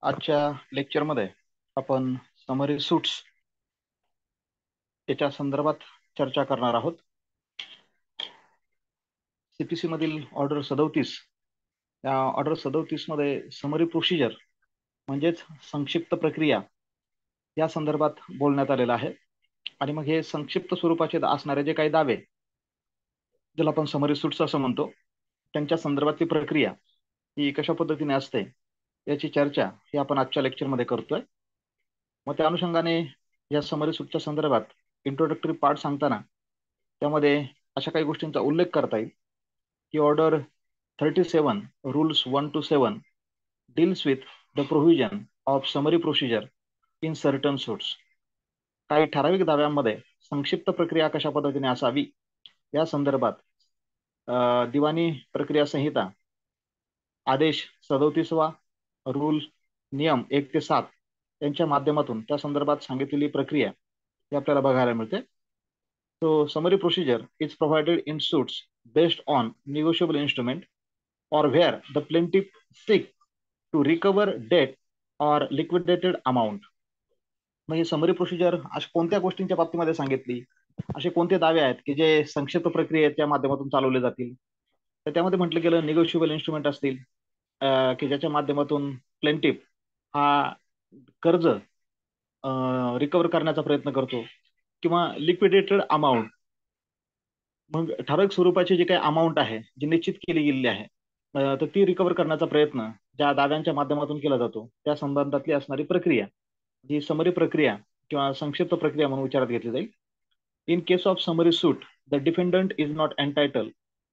आजच्या लेक्चरमध्ये आपण समरी सूट्स याच्या संदर्भात चर्चा करणार आहोत. सीपीसी मधील ऑर्डर 37 या ऑर्डर 37 मध्ये समरी प्रोसिजर म्हणजेच संक्षिप्त प्रक्रिया या संदर्भात बोलण्यात आलेलं आहे. आणि मग हे संक्षिप्त स्वरूपाचे असणारे जे काही दावे, ज्याला आपण समरी सूट्स असं म्हणतो, त्यांच्या संदर्भातली प्रक्रिया ही कशा पद्धतीने असते याची चर्चा ही आपण आजच्या लेक्चरमध्ये करतोय. मग त्या अनुषंगाने या समरी सूटच्या संदर्भात इंट्रोडक्टरी पार्ट सांगताना त्यामध्ये अशा काही गोष्टींचा उल्लेख करता येईल की order 37 rules 1 to 7 deals with the provision of summary procedure in certain suits. काही ठराविक दाव्यांमध्ये संक्षिप्त प्रक्रिया कशा पद्धतीने असावी या संदर्भात दिवाणी प्रक्रिया संहिता आदेश 37वा रूल नियम 1 ते 7 यांच्या माध्यमातून त्या संदर्भात सांगितलेली प्रक्रिया ही आपल्याला बघायला मिळते. So summary procedure is provided in suits based on negotiable instrument or where the plaintiff seek to recover debt or liquidated amount. मग ही समरी प्रोसिजर अशा कोणत्या गोष्टींच्या बाबतीमध्ये सांगितली, असे कोणते दावे आहेत की जे संक्षिप्त प्रक्रियेच्या माध्यमातून चालवले जातील, तर त्यामध्ये म्हटलं गेलं निगोशिएबल इन्स्ट्रुमेंट असतील की ज्याच्या माध्यमातून प्लेंटिफ हा कर्ज रिकवर करण्याचा प्रयत्न करतो, किंवा लिक्विडेटेड अमाऊंट, मग ठराविक स्वरूपाची जी काही अमाऊंट आहे जी निश्चित केली गेलेली आहे तर ती रिकवर करण्याचा प्रयत्न ज्या दाव्यांच्या माध्यमातून केला जातो त्या संबंधातली असणारी प्रक्रिया जी समरी प्रक्रिया किंवा संक्षिप्त प्रक्रिया म्हणून विचारात घेतली जाईल. In case of summary suit the defendant is not entitled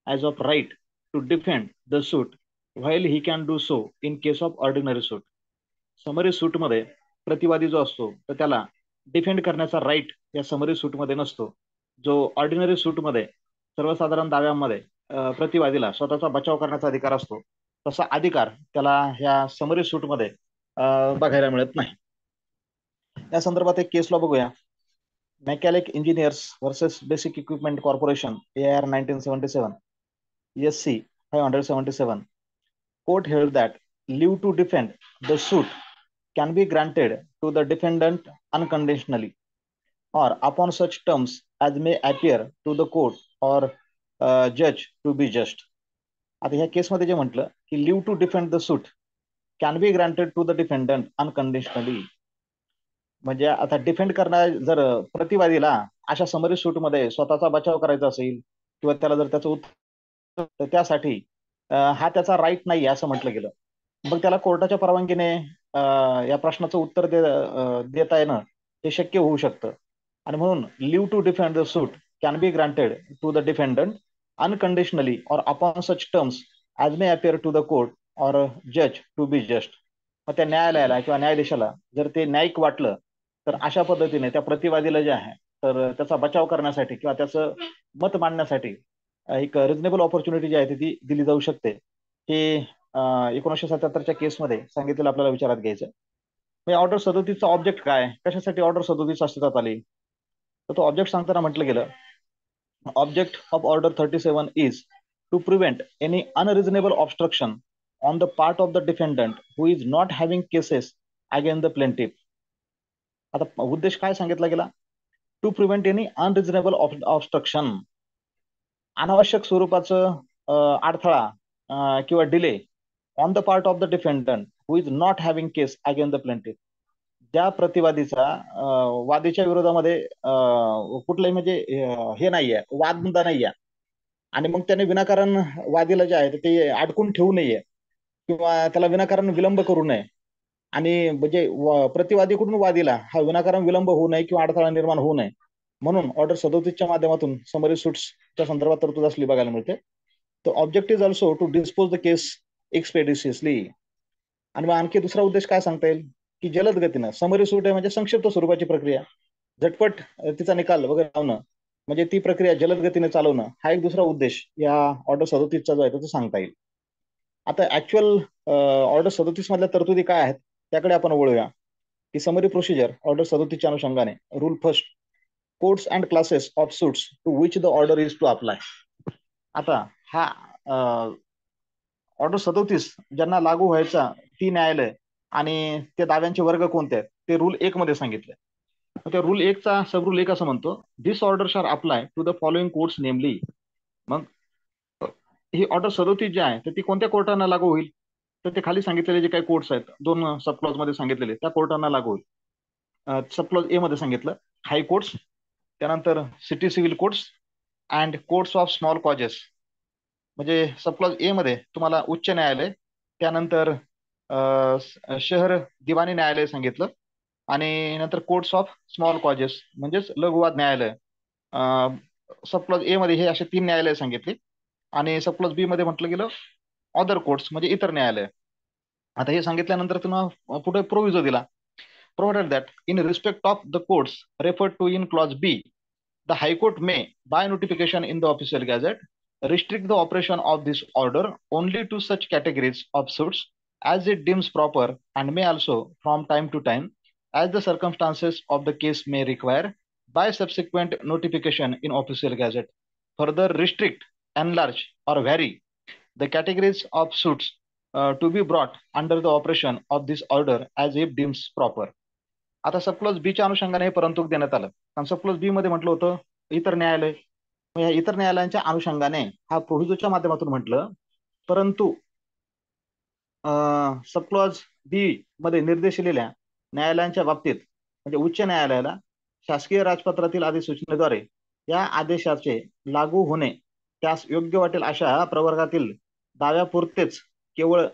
as of right to defend the suit while he can do so in case of ordinary suit. Summary सूटमध्ये प्रतिवादी जो असतो तर त्याला डिफेंड करण्याचा राईट या समरी सूटमध्ये नसतो, जो ऑर्डिनरी सूटमध्ये सर्वसाधारण दाव्यांमध्ये प्रतिवादीला स्वतःचा बचाव करण्याचा अधिकार असतो, तसा अधिकार त्याला ह्या समरी सूटमध्ये बघायला मिळत नाही. या संदर्भात एक केस लॉ बघूया. Mechanic engineers versus basic equipment corporation AIR 1977 ESC 577. Court held that leave to defend the suit can be granted to the defendant unconditionally or upon such terms as may appear to the court or judge to be just. आता ह्या केसमध्ये जे म्हटलं की leave to defend the suit can be granted to the defendant unconditionally, म्हणजे आता defend करणार जर प्रतिवादीला अशा समरी सूटमध्ये स्वतःचा बचाव करायचा असेल किंवा त्याला जर त्याचं उत्तर, तर त्यासाठी हा त्याचा राईट नाही असं म्हटलं गेलं. मग त्याला कोर्टाच्या परवानगीने या प्रश्नाचं उत्तर देता येणं हे शक्य होऊ शकतं. आणि म्हणून leave to defend the suit can be granted to the defendant unconditionally or upon such terms as may appear to the court or जज टू बी जस्ट. मग त्या न्यायालयाला किंवा न्यायाधीशाला जर ते न्यायिक वाटलं तर अशा पद्धतीने त्या प्रतिवादीला जे आहे तर त्याचा बचाव करण्यासाठी किंवा त्याचं मत मांडण्यासाठी एक रिझनेबल ऑपॉर्च्युनिटी जी आहे ती दिली जाऊ शकते. हे 1977च्या केसमध्ये सांगितलेलं आपल्याला विचारात घ्यायचं. म्हणजे ऑर्डर 37चा ऑब्जेक्ट काय, कशासाठी ऑर्डर 37 अस्तित्वात आली, तर तो ऑब्जेक्ट सांगताना म्हटलं गेलं object of order 37 is to prevent any unreasonable obstruction on the part of the defendant who is not having cases against the plaintiff. आता उद्देश काय सांगितला गेला, to prevent any unreasonable obstruction, अनावश्यक स्वरूपाचं अडथळा किंवा delay on the part of the defendant who is not having case against the plaintiff, ज्या प्रतिवादीचा वादीच्या विरोधामध्ये कुठलंही म्हणजे हे नाहीये, वादमुद्दा नाहीये, आणि मग त्याने विनाकारण वादीला जे आहे ते अडकून ठेवू नये किंवा त्याला विनाकारण विलंब करू नये, आणि म्हणजे प्रतिवादीकडून वादीला हा विनाकारण विलंब होऊ नये किंवा अडथळा निर्माण होऊ नये, म्हणून ऑर्डर 37च्या माध्यमातून समरी सूट्सच्या संदर्भात तरतूद असली बघायला मिळते. तर object is also to dispose the case expeditiously. आणि मग आणखी दुसरा उद्देश काय सांगता येईल की जलद गतीनं, समरी सूट आहे म्हणजे संक्षिप्त स्वरूपाची प्रक्रिया, झटपट तिचा निकाल वगैरे लावणं, म्हणजे ती प्रक्रिया जलद गतीने चालवणं, हा एक दुसरा उद्देश या ऑर्डर 37चा जो आहे तो सांगता येईल. आता ऍक्च्युअल ऑर्डर 37 मधल्या तरतुदी काय आहेत त्याकडे आपण वळूया. की समरी प्रोसिजर ऑर्डर 37च्या अनुषंगाने rule first, courts and classes of suits to which the order is to apply. आता हा ऑर्डर 37 ज्यांना लागू व्हायचा ती न्यायालय आणि त्या दाव्यांचे वर्ग कोणते आहेत ते रूल 1 मध्ये सांगितले. त्या रूल 1 चा सब रूल 1 असं म्हणतो, this order shall apply to the following courts namely. मग ही ऑर्डर 37 जी आहे तर ती कोणत्या कोर्टांना लागू होईल? तर ते खाली सांगितलेले जे काही कोर्ट्स आहेत, 2 सब क्लॉज मध्ये सांगितलेले त्या कोर्टांना लागू होईल. सब क्लॉज ए मध्ये सांगितलं हाय कोर्ट्स, त्यानंतर city civil courts and courts of small causes. म्हणजे सब क्लॉज ए मध्ये तुम्हाला उच्च न्यायालय, त्यानंतर शहर दिवाणी न्यायालय सांगितलं, आणि नंतर कोर्ट्स ऑफ स्मॉल कॉजेस म्हणजेच लघुवाद न्यायालय. सब क्लॉज ए मध्ये हे असे 3 न्यायालय सांगितले, आणि सब क्लॉज बी मध्ये म्हटलं गेलं अदर कोर्ट्स म्हणजे इतर न्यायालय. आता हे सांगितल्यानंतर तुम्हाला पुढे प्रोविजो दिला, provided that in respect of the courts referred to in clause B, the High Court may, by notification in the official gazette, restrict the operation of this order only to such categories of suits as it deems proper, and may also, from time to time, as the circumstances of the case may require, by subsequent notification in official gazette, further restrict, enlarge, or vary the categories of suits to be brought under the operation of this order as if deems proper. आता subclause बी च्या अनुषंगाने हे परंतु देण्यात आलं, कारण subclause बी मध्ये म्हटलं होतं इतर न्यायालय. मग या इतर न्यायालयांच्या अनुषंगाने हा प्रोव्हिजोच्या माध्यमातून म्हटलं, परंतु सबक्लॉज बी मध्ये निर्देशिलेल्या न्यायालयांच्या बाबतीत म्हणजे उच्च न्यायालयाला शासकीय राजपत्रातील अधिसूचनेद्वारे या आदेशाचे लागू होणे त्यास योग्य वाटेल अशा प्रवर्गातील दाव्यापुरतेच केवळ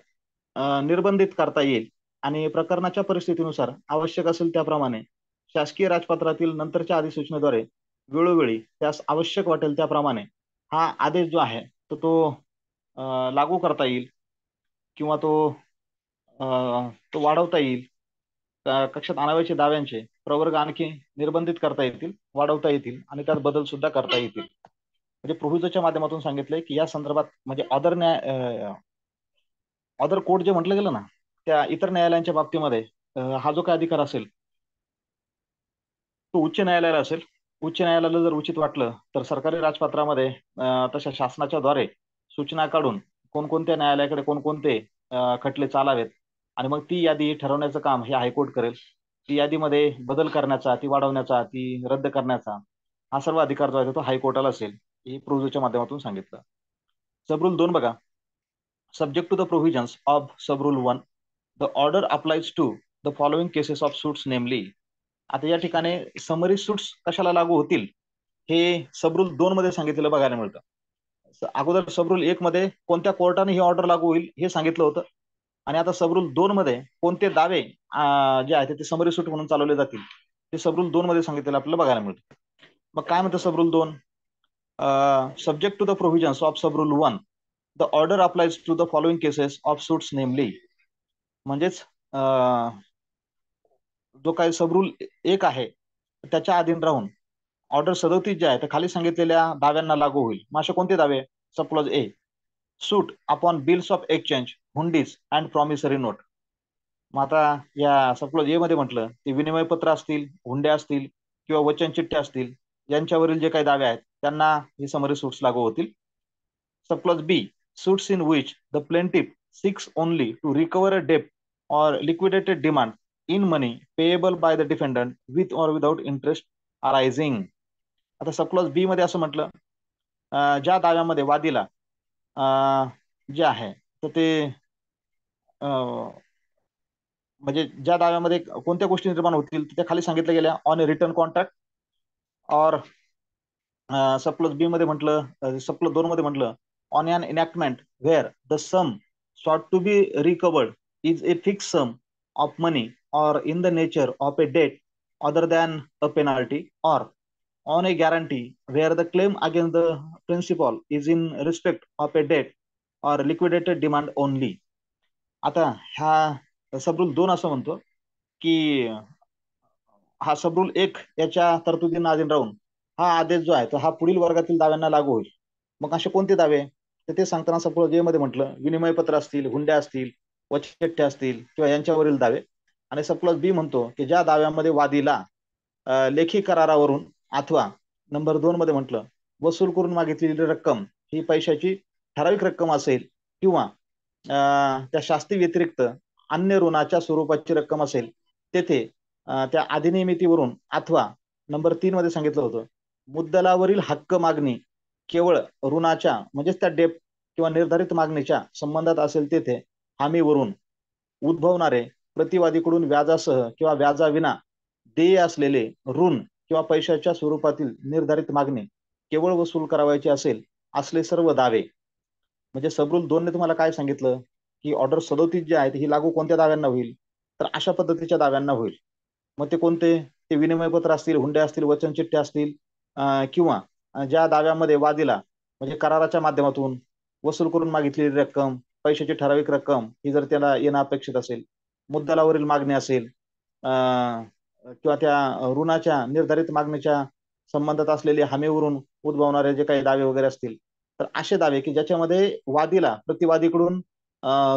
निर्बंधित करता येईल, आणि प्रकरणाच्या परिस्थितीनुसार आवश्यक असेल त्याप्रमाणे शासकीय राजपत्रातील नंतरच्या अधिसूचनेद्वारे वेळोवेळी त्यास आवश्यक वाटेल त्याप्रमाणे हा आदेश जो आहे तो लागू करता येईल, किंवा तो वाढवता येईल. कक्षात आणावयाचे दाव्यांचे प्रवर्ग आणखी निर्बंधित करता येतील, वाढवता येतील, आणि त्यात बदल सुद्धा करता येतील. म्हणजे प्रोव्हिजोच्या माध्यमातून सांगितलंय की या संदर्भात म्हणजे अदर कोर्ट जे म्हटलं गेलं ना, त्या इतर न्यायालयांच्या बाबतीमध्ये हा जो काय अधिकार असेल तो उच्च न्यायालयाला असेल. उच्च न्यायालयाला जर उचित वाटलं तर सरकारी राजपत्रामध्ये तशा शासनाच्या द्वारे सूचना काढून कोणकोणत्या न्यायालयाकडे कोणकोणते खटले चालावेत, आणि मग ती यादी ठरवण्याचं काम हे हायकोर्ट करेल. ती यादीमध्ये बदल करण्याचा, ती वाढवण्याचा, ती रद्द करण्याचा हा सर्व अधिकार जो आहे तो हायकोर्टाला असेल. हे प्रोव्हिजोच्या माध्यमातून सांगितलं. सब रूल 2 बघा, subject to the provisions of sub rule 1, the order applies to the following cases of suits namely. आता या ठिकाणी समरी सूट्स कशाला लागू होतील हे सब रूल 2 मध्ये सांगितलेलं बघायला मिळतं. अगोदर सब रूल 1 मध्ये कोणत्या कोर्टाने ही ऑर्डर लागू होईल हे सांगितलं होतं, आणि आता सब रूल 2 मध्ये कोणते दावे जे आहेत ते समरी सूट म्हणून चालवले जातील ते सब रूल 2 मध्ये सांगितलेलं आपल्याला बघायला मिळतं. मग काय म्हणतं sub rule 2, subject to the provisions of sub rule 1, the order applies to the following cases of suits namely. म्हणजेच जो काही सब रूल 1 आहे त्याच्या अधीन राहून ऑर्डर 37 जे आहे ते खाली सांगितलेल्या दाव्यांना लागू होईल. मग असे कोणते दावे? सब clause A, suit upon bills of exchange, hundis and promissory note. मग आता या सब क्लॉज ए मध्ये म्हटलं ते विनिमय पत्र असतील, हुंड्या असतील, किंवा वचन चिठ्ठ्या असतील, यांच्यावरील जे काही दावे आहेत त्यांना हे समरी सूट्स लागू होतील. Sub clause B, suits in which the plaintiff seeks only to recover a debt or liquidated demand in money payable by the defendant with or without interest arising. आता सब क्लॉज बी मध्ये असं म्हटलं, ज्या दाव्यामध्ये वादीला जे आहे तर ते म्हणजे ज्या दाव्यामध्ये कोणत्या गोष्टी निर्माण होतील त्या खाली सांगितल्या गेल्या ऑन अ रिटर्न कॉन्ट्रॅक्ट, और सब क्लॉज बी मध्ये म्हटलं, सब क्लॉज 2 मध्ये म्हटलं on an enactment where the sum sought to be recovered is a fixed sum of money or in the nature of a debt other than a penalty, or on a guarantee where the claim against the principal is in respect of a debt or liquidated demand only. आता ह्या सब rule 2 असं म्हणतो की हा सब rule 1 याच्या तरतुदींना अधीन राहून हा आदेश जो आहे तो हा पुढील वर्गातील दाव्यांना लागू होईल. मग असे कोणते दावे? तर ते सांगताना सब क्लॉज ए मध्ये म्हटलं विनिमय पत्र असतील, हुंड्या असतील, वचनचिठ्ठ्या असतील, किंवा यांच्यावरील दावे. आणि सब क्लॉज बी म्हणतो की ज्या दाव्यामध्ये वादीला लेखी करारावरून अथवा नंबर 2 मध्ये म्हटलं वसूल करून मागितलेली रक्कम ही पैशाची ठराविक रक्कम असेल, किंवा त्या शास्ती व्यतिरिक्त अन्य ऋणाच्या स्वरूपाची रक्कम असेल तेथे त्या अधिनियमितीवरून अथवा नंबर 3 मध्ये सांगितलं होतं मुद्दलावरील हक्क मागणी केवळ ऋणाच्या म्हणजेच त्या डेप किंवा निर्धारित मागणीच्या संबंधात असेल तेथे हमीवरून उद्भवणारे प्रतिवादीकडून व्याजासह किंवा व्याजाविना देय असलेले ऋण किंवा पैशाच्या स्वरूपातील निर्धारित मागणी केवळ वसूल करावयाची असेल असले सर्व दावे. म्हणजे सबरूल 2 ने तुम्हाला काय सांगितलं की ऑर्डर 37 जे आहेत ही लागू कोणत्या दाव्यांना होईल, तर अशा पद्धतीच्या दाव्यांना होईल. मग ते कोणते, ते विनिमयपत्र असतील, हुंडे असतील, वचनचिठ्ठे असतील किंवा ज्या दाव्यामध्ये वादीला म्हणजे कराराच्या माध्यमातून वसूल करून मागितलेली रक्कम, पैशाची ठराविक रक्कम ही जर त्याला येणं अपेक्षित असेल, मुद्दलावरील मागणी असेल किंवा त्या ऋणाच्या निर्धारित मागणीच्या संबंधात असलेली हमीवरून उद्भवणारे जे काही दावे वगैरे असतील, तर असे दावे की ज्याच्यामध्ये वादीला प्रतिवादीकडून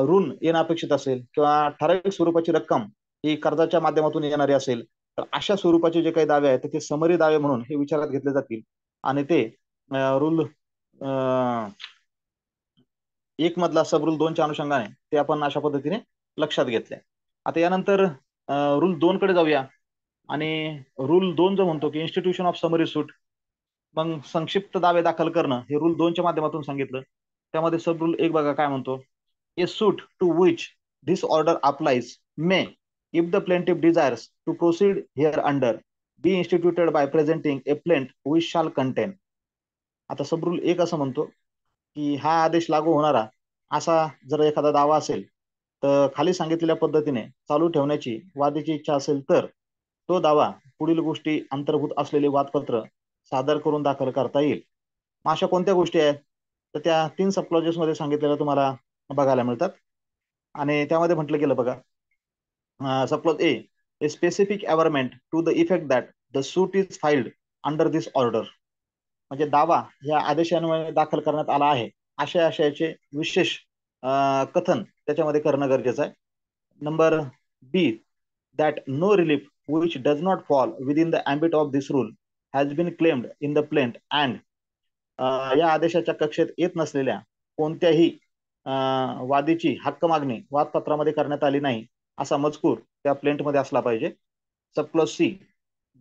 ऋण येणं अपेक्षित असेल किंवा ठराविक स्वरूपाची रक्कम ही कर्जाच्या माध्यमातून येणारी असेल, तर अशा स्वरूपाचे जे काही दावे आहेत ते समरी दावे म्हणून हे विचारात घेतले जातील आणि ते रूल 1 मधला सबरूल 2च्या अनुषंगाने ते आपण अशा पद्धतीने लक्षात घेतले. आता यानंतर रूल 2 कडे जाऊया आणि रूल 2 जो म्हणतो की इन्स्टिट्यूशन ऑफ समरी सूट, मग संक्षिप्त दावे दाखल करणं हे रूल 2च्या माध्यमातून सांगितलं. त्यामध्ये सब रूल 1 बघा काय म्हणतो, a suit to which this order applies may if the plaintiff desires to proceed hereunder be instituted by presenting a plaint which shall contain. आता सब रूल 1 असं म्हणतो की हा आदेश लागू होणारा असा जर एखादा दावा असेल तर खाली सांगितलेल्या पद्धतीने चालू ठेवण्याची वादीची इच्छा असेल तर तो दावा पुढील गोष्टी अंतर्भूत असलेले वादपत्र सादर करून दाखल करता येईल. मग अशा कोणत्या गोष्टी आहेत, तर त्या 3 सब क्लॉजेस मध्ये सांगितलेल्या तुम्हाला बघायला मिळतात आणि त्यामध्ये म्हटलं गेलं बघा, sub clause a specific averment to the effect that the suit is filed under this order. म्हणजे दावा या आदेशान्वये दाखल करण्यात आला आहे अशा आशयाचे विशेष कथन त्याच्यामध्ये करणं गरजेचं आहे. Number B, that no relief which does not fall within the ambit of this rule has been claimed in the plaint and या आदेशाच्या कक्षेत येत नसलेल्या कोणत्याही वादीची हक्क मागणी वादपत्रामध्ये करण्यात आली नाही असा मजकूर त्या प्लेंटमध्ये असला पाहिजे. Sub clause c,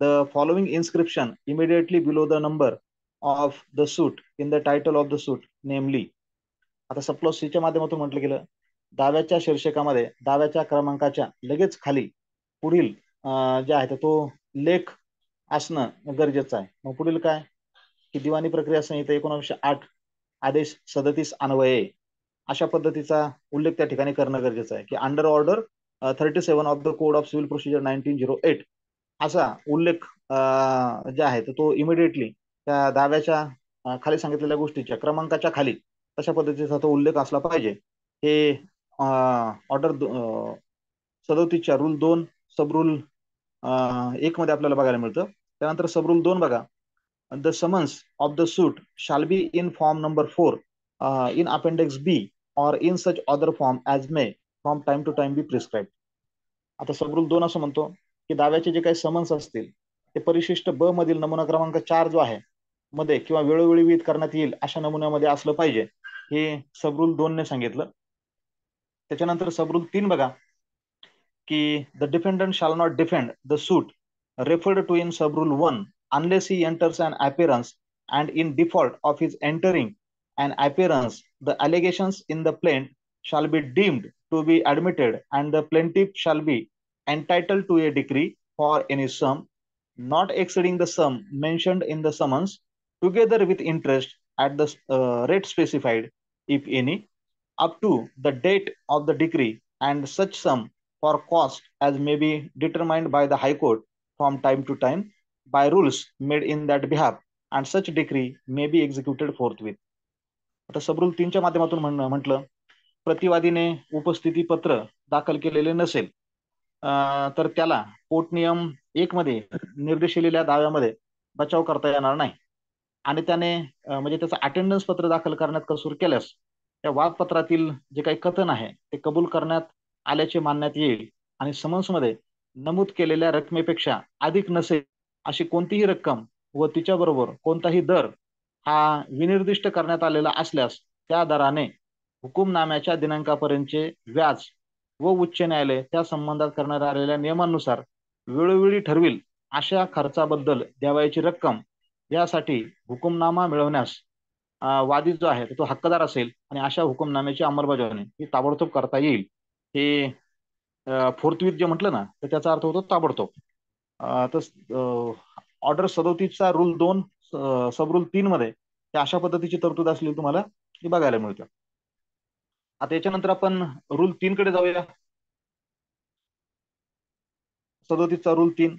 the following inscription immediately below the number of the suit in the title of the suit namely. आता सब क्लॉज सीच्या माध्यमातून म्हटलं गेलं, दाव्याच्या शीर्षकामध्ये दाव्याच्या क्रमांकाच्या लगेच खाली पुढील जे आहे तो लेख असणं गरजेचं आहे. मग पुढील काय की दिवाणी प्रक्रिया संहिता 1908 आदेश 37 अन्वये अशा पद्धतीचा उल्लेख त्या ठिकाणी करणं गरजेचं आहे की under order 37 of the code of civil procedure 1908 असा उल्लेख जे आहे तो इमिडिएटली त्या दाव्याच्या खाली सांगितलेल्या गोष्टीच्या क्रमांकाच्या खाली तशा पद्धतीचा तो उल्लेख असला पाहिजे. हे ऑर्डर 37च्या रूल 2 सब रूल 1 मध्ये आपल्याला बघायला मिळतं. त्यानंतर सब रूल 2 बघा, the summons of the suit shall be in form number 4 in appendix b or in such other form as may from time to time be prescribe. आता सब रूल 2 असं म्हणतो की दाव्याचे जे काही समन्स असतील ते परिशिष्ट ब मधील नमुना क्रमांक 4 जो आहे मध्ये किंवा वेळोवेळी विहित करण्यात येईल अशा नमुन्यामध्ये असलं पाहिजे, हे सब रूल 2 ने सांगितलं. त्याच्यानंतर सब रूल 3 बघा की the defendant shall not defend the suit referred to in sub rule 1 unless he enters an appearance, and in default of his entering an appearance the allegations in the plaint shall be deemed to be admitted and the plaintiff shall be entitled to a decree for any sum not exceeding the sum mentioned in the summons together with interest at the rate specified if any up to the date of the decree and such sum for cost as may be determined by the High Court from time to time by rules made in that behalf and such decree may be executed forthwith. आता सबरूल 3च्या माध्यमातून म्हटलं, प्रतिवादीने उपस्थिती पत्र दाखल केलेले नसेल तर त्याला पोटनियम 1 मध्ये निर्देशिलेल्या दाव्यामध्ये बचाव करता येणार नाही आणि त्याने म्हणजे त्याचं अटेंडन्स पत्र दाखल करण्यात कसूर केल्यास त्या वादपत्रातील जे काही कथन आहे ते कबूल करण्यात आल्याचे मानण्यात येईल आणि समन्समध्ये नमूद केलेल्या रकमेपेक्षा अधिक नसेल अशी कोणतीही रक्कम व तिच्याबरोबर कोणताही दर हा विनिर्दिष्ट करण्यात आलेला असल्यास त्या दराने हुकुमनाम्याच्या दिनांकापर्यंतचे व्याज व उच्च न्यायालय त्या संबंधात करण्यात आलेल्या नियमांनुसार वेळोवेळी ठरविल अशा खर्चाबद्दल द्यावयाची रक्कम यासाठी हुकुमनामा मिळवण्यास वादी जो आहे तो हक्कदार असेल आणि अशा हुकुमनाम्याची अंमलबजावणी ही ताबडतोब करता येईल. हे फोर्थविथ जे म्हटलं ना तर त्याचा अर्थ होतो ताबडतोब. तर ऑर्डर 37चा रूल 2 सब रूल 3 मध्ये अशा पद्धतीची तरतूद असलेली तुम्हाला ती बघायला मिळतं. आता याच्यानंतर आपण रूल 3 कडे जाऊया. 37चा rule 3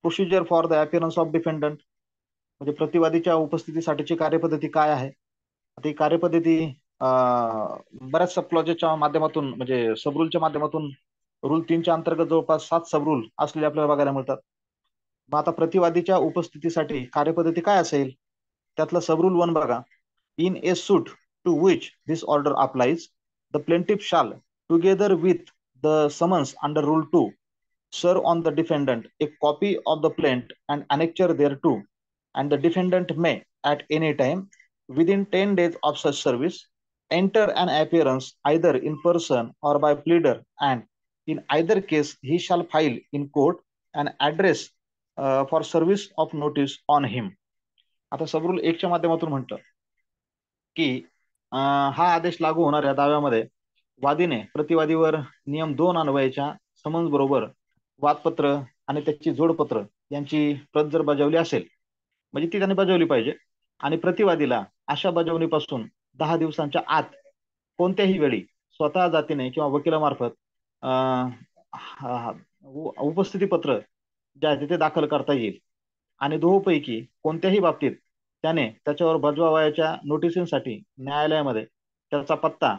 procedure for the appearance of defendant, म्हणजे प्रतिवादीच्या उपस्थितीसाठीची कार्यपद्धती काय आहे. आता ही कार्यपद्धती बऱ्याच सब क्लॉजेसच्या माध्यमातून म्हणजे सबरूलच्या माध्यमातून रूल 3च्या अंतर्गत जवळपास 7 सबरूल असलेले आपल्याला बघायला मिळतात. मग आता प्रतिवादीच्या उपस्थितीसाठी कार्यपद्धती काय असेल, त्यातलं सबरूल 1 बघा. In a suit to which this order applies the plaintiff shall together with the summons under rule 2 serve on the defendant a copy of the plaint and annexure thereto, and the defendant may, at any time within 10 days of such service, enter an appearance either in person or by pleader, and in either case he shall file in court an address for service of notice on him. आता सबरूल 1च्या माध्यमातून म्हटलं की हा आदेश लागू होणाऱ्या दाव्यामध्ये वादीने प्रतिवादीवर नियम 2 अन्वयाच्या summons बरोबर वादपत्र आणि त्याची जोडपत्र यांची प्रत जर बजावली असेल, म्हणजे ती त्यांनी बजावली पाहिजे, आणि प्रतिवादीला अशा बजावणीपासून 10 दिवसांच्या आत कोणत्याही वेळी स्वतः जातीने किंवा वकिलामार्फत उपस्थिती पत्र जे आहे ते दाखल करता येईल. आणि दोहोपैकी कोणत्याही बाबतीत त्याने त्याच्यावर बजवावयाच्या नोटिसींसाठी न्यायालयामध्ये त्याचा पत्ता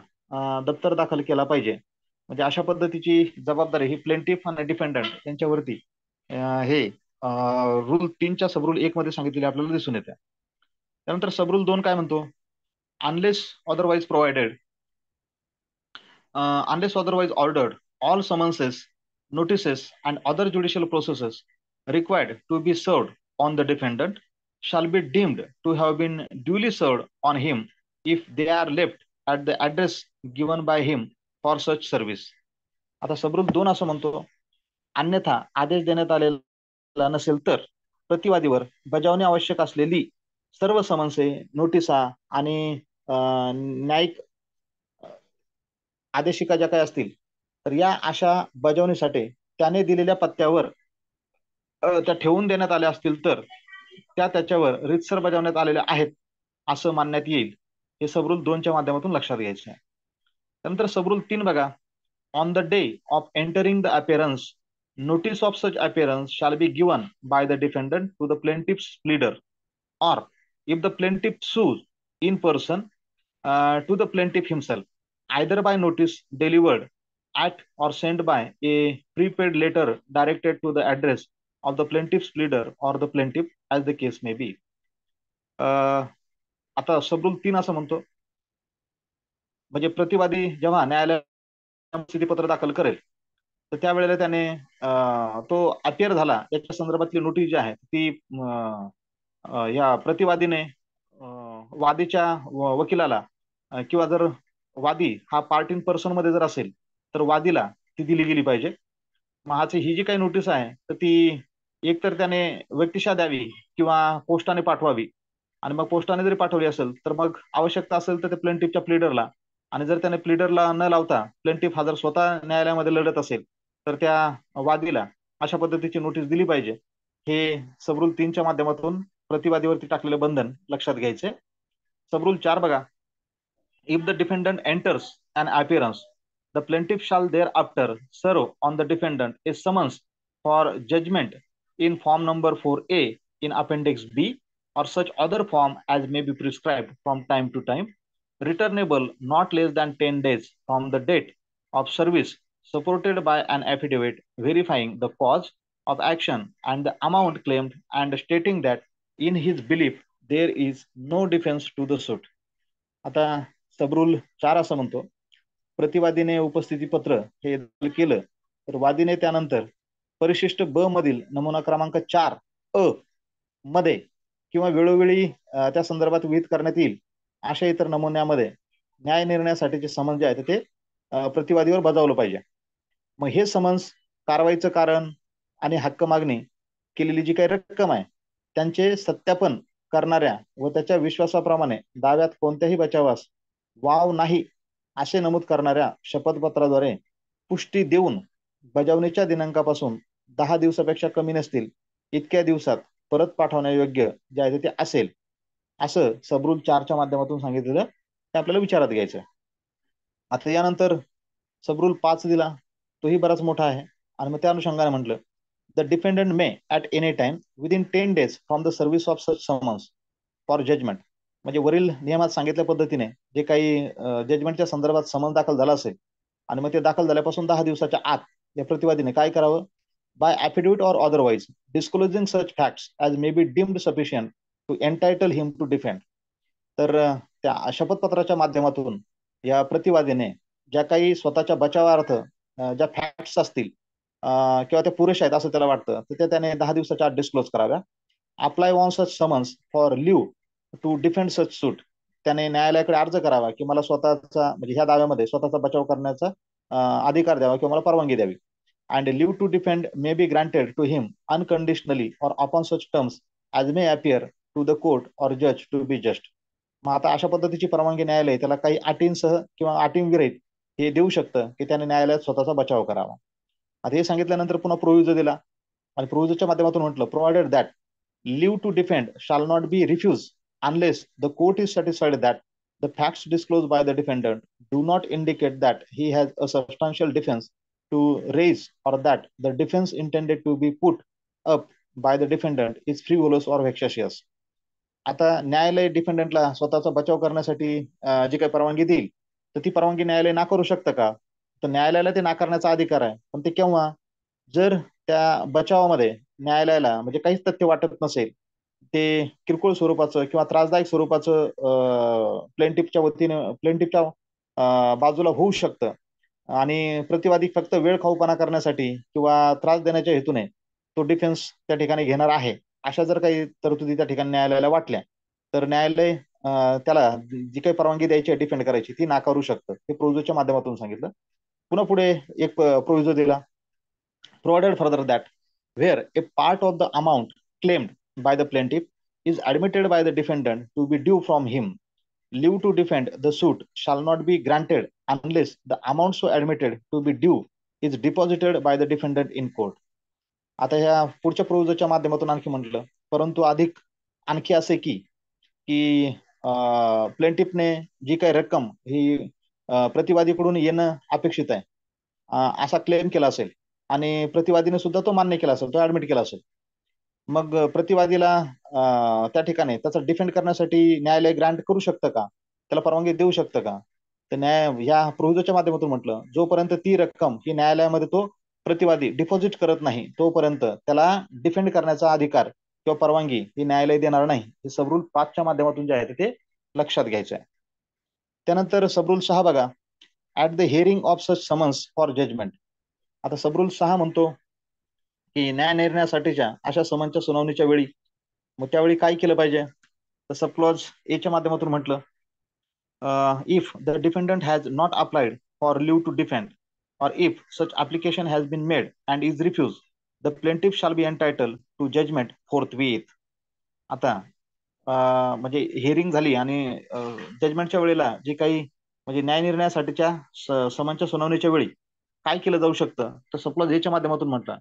दप्तर दाखल केला पाहिजे. म्हणजे अशा पद्धतीची जबाबदारी ही प्लेंटिफ आणि डिफेंडंट यांच्यावरती हे रूल 3च्या सबरूल 1 मध्ये सांगितलेले आपल्याला दिसून येते. त्यानंतर सबरूल 2 काय म्हणतो, unless otherwise provided, unless otherwise ordered, all summonses, notices, and other judicial processes required to be served on the defendant shall be deemed to have been duly served on him if they are left at the address given by him for such service. आता सबरूल 2 असं म्हणतो, अन्यथा आदेश देण्यात आलेला नसेल तर प्रतिवादीवर बजावणी आवश्यक असलेली सर्व समन्से, नोटिसा आणि न्यायिक आदेशिका ज्या काय असतील तर या अशा बजावणीसाठी त्याने दिलेल्या पत्त्यावर त्या ठेवून देण्यात आल्या असतील तर त्या त्याच्यावर रीतसर बजावण्यात आलेल्या आहेत असं मानण्यात येईल. हे सबरूल 2च्या माध्यमातून लक्षात घ्यायचं आहे. त्यानंतर सबरूल 3 बघा. On the day of entering the appearance, notice of such appearance shall be given by the defendant to the plaintiff's pleader, or if the plaintiff sues in person, to the plaintiff himself, either by notice delivered at or sent by a prepaid letter directed to the address of the plaintiff's pleader or the plaintiff, as the case may be. आता सबरूल 3 असं म्हणतो, म्हणजे प्रतिवादी जेव्हा न्यायालयात स्थितीपत्र दाखल करेल तर त्यावेळेला त्याने तो अपिअर झाला याच्या संदर्भातली नोटीस जी आहे ती या प्रतिवादीने वादीच्या वकिलाला किंवा जर वादी हा पार्ट इन पर्सन मध्ये जर असेल तर वादीला ती दिली गेली पाहिजे. मग ही जी काही नोटीस आहे तर ती एकतर त्याने व्यक्तिशः द्यावी किंवा पोस्टाने पाठवावी. आणि मग पोस्टाने जरी पाठवली असेल तर मग आवश्यकता असेल तर ते प्लेंटिफच्या प्लीडरला, आणि जर त्याने प्लीडरला न लावता प्लेंटिफ हा जर स्वतः न्यायालयामध्ये लढत असेल तर त्या वादीला अशा पद्धतीची नोटीस दिली पाहिजे. हे सबरूल 3च्या माध्यमातून प्रतिवादीवरती टाकलेले बंधन लक्षात घ्यायचे. सबरूल 4 बघा. If the defendant enters an appearance, the plaintiff shall thereafter serve on the defendant a summons for judgment in form number 4A in Appendix B or such other form as may be prescribed from time to time, returnable not less than 10 days from the date of service, supported by an affidavit verifying the cause of action and the amount claimed, and stating that in his belief there is no defense to the suit. आता सबरूल 4 असं म्हणतो, प्रतिवादीने उपस्थिती पत्र हे दाखल केलं तर वादीने त्यानंतर परिशिष्ट ब मधील नमुना क्रमांक 4 मध्ये किंवा वेळोवेळी त्या संदर्भात विहित करण्यात येईल अशा इतर नमुन्यामध्ये न्याय निर्णयासाठीचे समन जे आहे ते प्रतिवादीवर बजावलं पाहिजे. मग हे समन्स, कारवाईचं कारण आणि हक्क मागणी केलेली जी काही रक्कम आहे त्यांचे सत्यापन करणाऱ्या व त्याच्या विश्वासाप्रमाणे दाव्यात कोणत्याही बचावास वाव नाही असे नमूद करणाऱ्या शपथपत्राद्वारे पुष्टी देऊन बजावणीच्या दिनांकापासून 10 दिवसापेक्षा कमी नसतील इतक्या दिवसात परत पाठवण्यायोग्य जे आहे ते असेल, असं सबरूल 4च्या माध्यमातून सांगितलेलं ते आपल्याला विचारात घ्यायचं. आता यानंतर सबरूल 5 दिला, तोही बराच मोठा आहे. आणि मग त्या अनुषंगाने म्हटलं, the defendant may at any time within 10 days from the service of such summons for judgment. म्हणजे वरील नियमात सांगितल्या पद्धतीने जे काही जजमेंटच्या संदर्भात समन्स दाखल झाला असेल आणि मग ते दाखल झाल्यापासून 10 दिवसाच्या आत या प्रतिवादीने काय करावं, by affidavit or otherwise disclosing such facts as may be deemed sufficient to entitle him to defend. तर त्या शपथपत्राच्या माध्यमातून या प्रतिवादीने ज्या काही स्वतःच्या बचावार्थ ज्या फॅक्ट्स असतील किंवा त्या पुरेशा आहेत असं त्याला वाटतं, तर ते त्याने 10 दिवसाच्या आत डिस्क्लोज कराव्या. Apply on such summons for leave to defend such suit. त्याने न्यायालयाकडे अर्ज करावा की मला स्वतःचा म्हणजे ह्या दाव्यामध्ये स्वतःचा बचाव करण्याचा अधिकार द्यावा किंवा मला परवानगी द्यावी. And leave to defend may be granted to him unconditionally or upon such terms as may appear to the court or जज टू बी जस्ट. मग आता अशा पद्धतीची परवानगी न्यायालय त्याला काही अटींसह किंवा अटींविरहित हे देऊ शकतं की त्याने न्यायालयात स्वतःचा बचाव करावा. आता हे सांगितल्यानंतर पुन्हा प्रोव्हिजो दिला आणि प्रोव्हिजोच्या माध्यमातून म्हटलं, provided that leave to defend shall not be refuse unless the court is satisfied that the facts disclose by the defendant do not indicate that he has a substantial defence to raise or that the defence intended to be put up by the defendant is frivolous or vexatious. आता न्यायालय डिफेंडंटला स्वतःचा बचाव करण्यासाठी जी काही परवानगी देईल तर ती परवानगी न्यायालय नाकारू शकतं का? तर न्यायालयाला ते नाकारण्याचा अधिकार आहे, पण ते केव्हा, जर त्या बचावामध्ये न्यायालयाला म्हणजे काहीच तथ्य वाटत नसेल, ते किरकोळ स्वरूपाचं किंवा त्रासदायक स्वरूपाचं प्लेंटिफच्या बाजूला होऊ शकतं आणि प्रतिवादी फक्त वेळ खाऊपणा करण्यासाठी किंवा त्रास देण्याच्या हेतूने तो डिफेन्स त्या ठिकाणी घेणार आहे, अशा जर काही तरतुदी त्या ठिकाणी न्यायालयाला वाटल्या तर न्यायालय त्याला जी काही परवानगी द्यायची आहे डिफेंड करायची ती नाकारू शकतं. हे प्रोव्हिजोच्या माध्यमातून सांगितलं. पुन्हा पुढे एक प्रोव्हिजो दिला, provided further that where a part of the amount claimed by the plaintiff is admitted by the defendant to be due from him, leave to defend the suit shall not be granted unless the amount so admitted to be due is deposited by the defendant in court. आता ह्या पुढच्या प्रोव्हिजोच्या माध्यमातून आणखी म्हटलं, परंतु अधिक आणखी असे की प्लेंटिफने जी काही रक्कम ही प्रतिवादीकडून येणं अपेक्षित आहे असा क्लेम केला असेल आणि प्रतिवादीने सुद्धा तो मान्य केला असेल, तो ऍडमिट केला असेल, मग प्रतिवादीला त्या ठिकाणी त्याचा डिफेंड करण्यासाठी न्यायालय ग्रँट करू शकतं का, त्याला परवानगी देऊ शकतं का? तर ह्या प्रोव्हिजोच्या माध्यमातून म्हटलं, जोपर्यंत ती रक्कम ही न्यायालयामध्ये तो प्रतिवादी डिपॉझिट करत नाही तोपर्यंत त्याला डिफेंड करण्याचा अधिकार किंवा परवानगी ही न्यायालय देणार नाही. हे सबरूल 5च्या माध्यमातून जे आहे ते लक्षात घ्यायचं आहे. त्यानंतर सबरूल 6 बघा, at the hearing of such summons for judgment. आता सबरूल 6 म्हणतो की न्याय निर्णयासाठीच्या अशा समन्सच्या सुनावणीच्या वेळी मग त्यावेळी काय केलं पाहिजे, तर सब क्लॉज एच्या माध्यमातून म्हटलं, if the defendant has not applied for leave to defend or if such application has been made and is refused, the plaintiff shall be entitled to judgment forthwith. आता म्हणजे हिअरिंग झाली आणि जजमेंटच्या वेळेला जे काही म्हणजे न्याय निर्णयासाठीच्या समन्सच्या सुनावणीच्या वेळी काय केलं जाऊ शकतं, तर सप्लाय याच्या माध्यमातून म्हटलं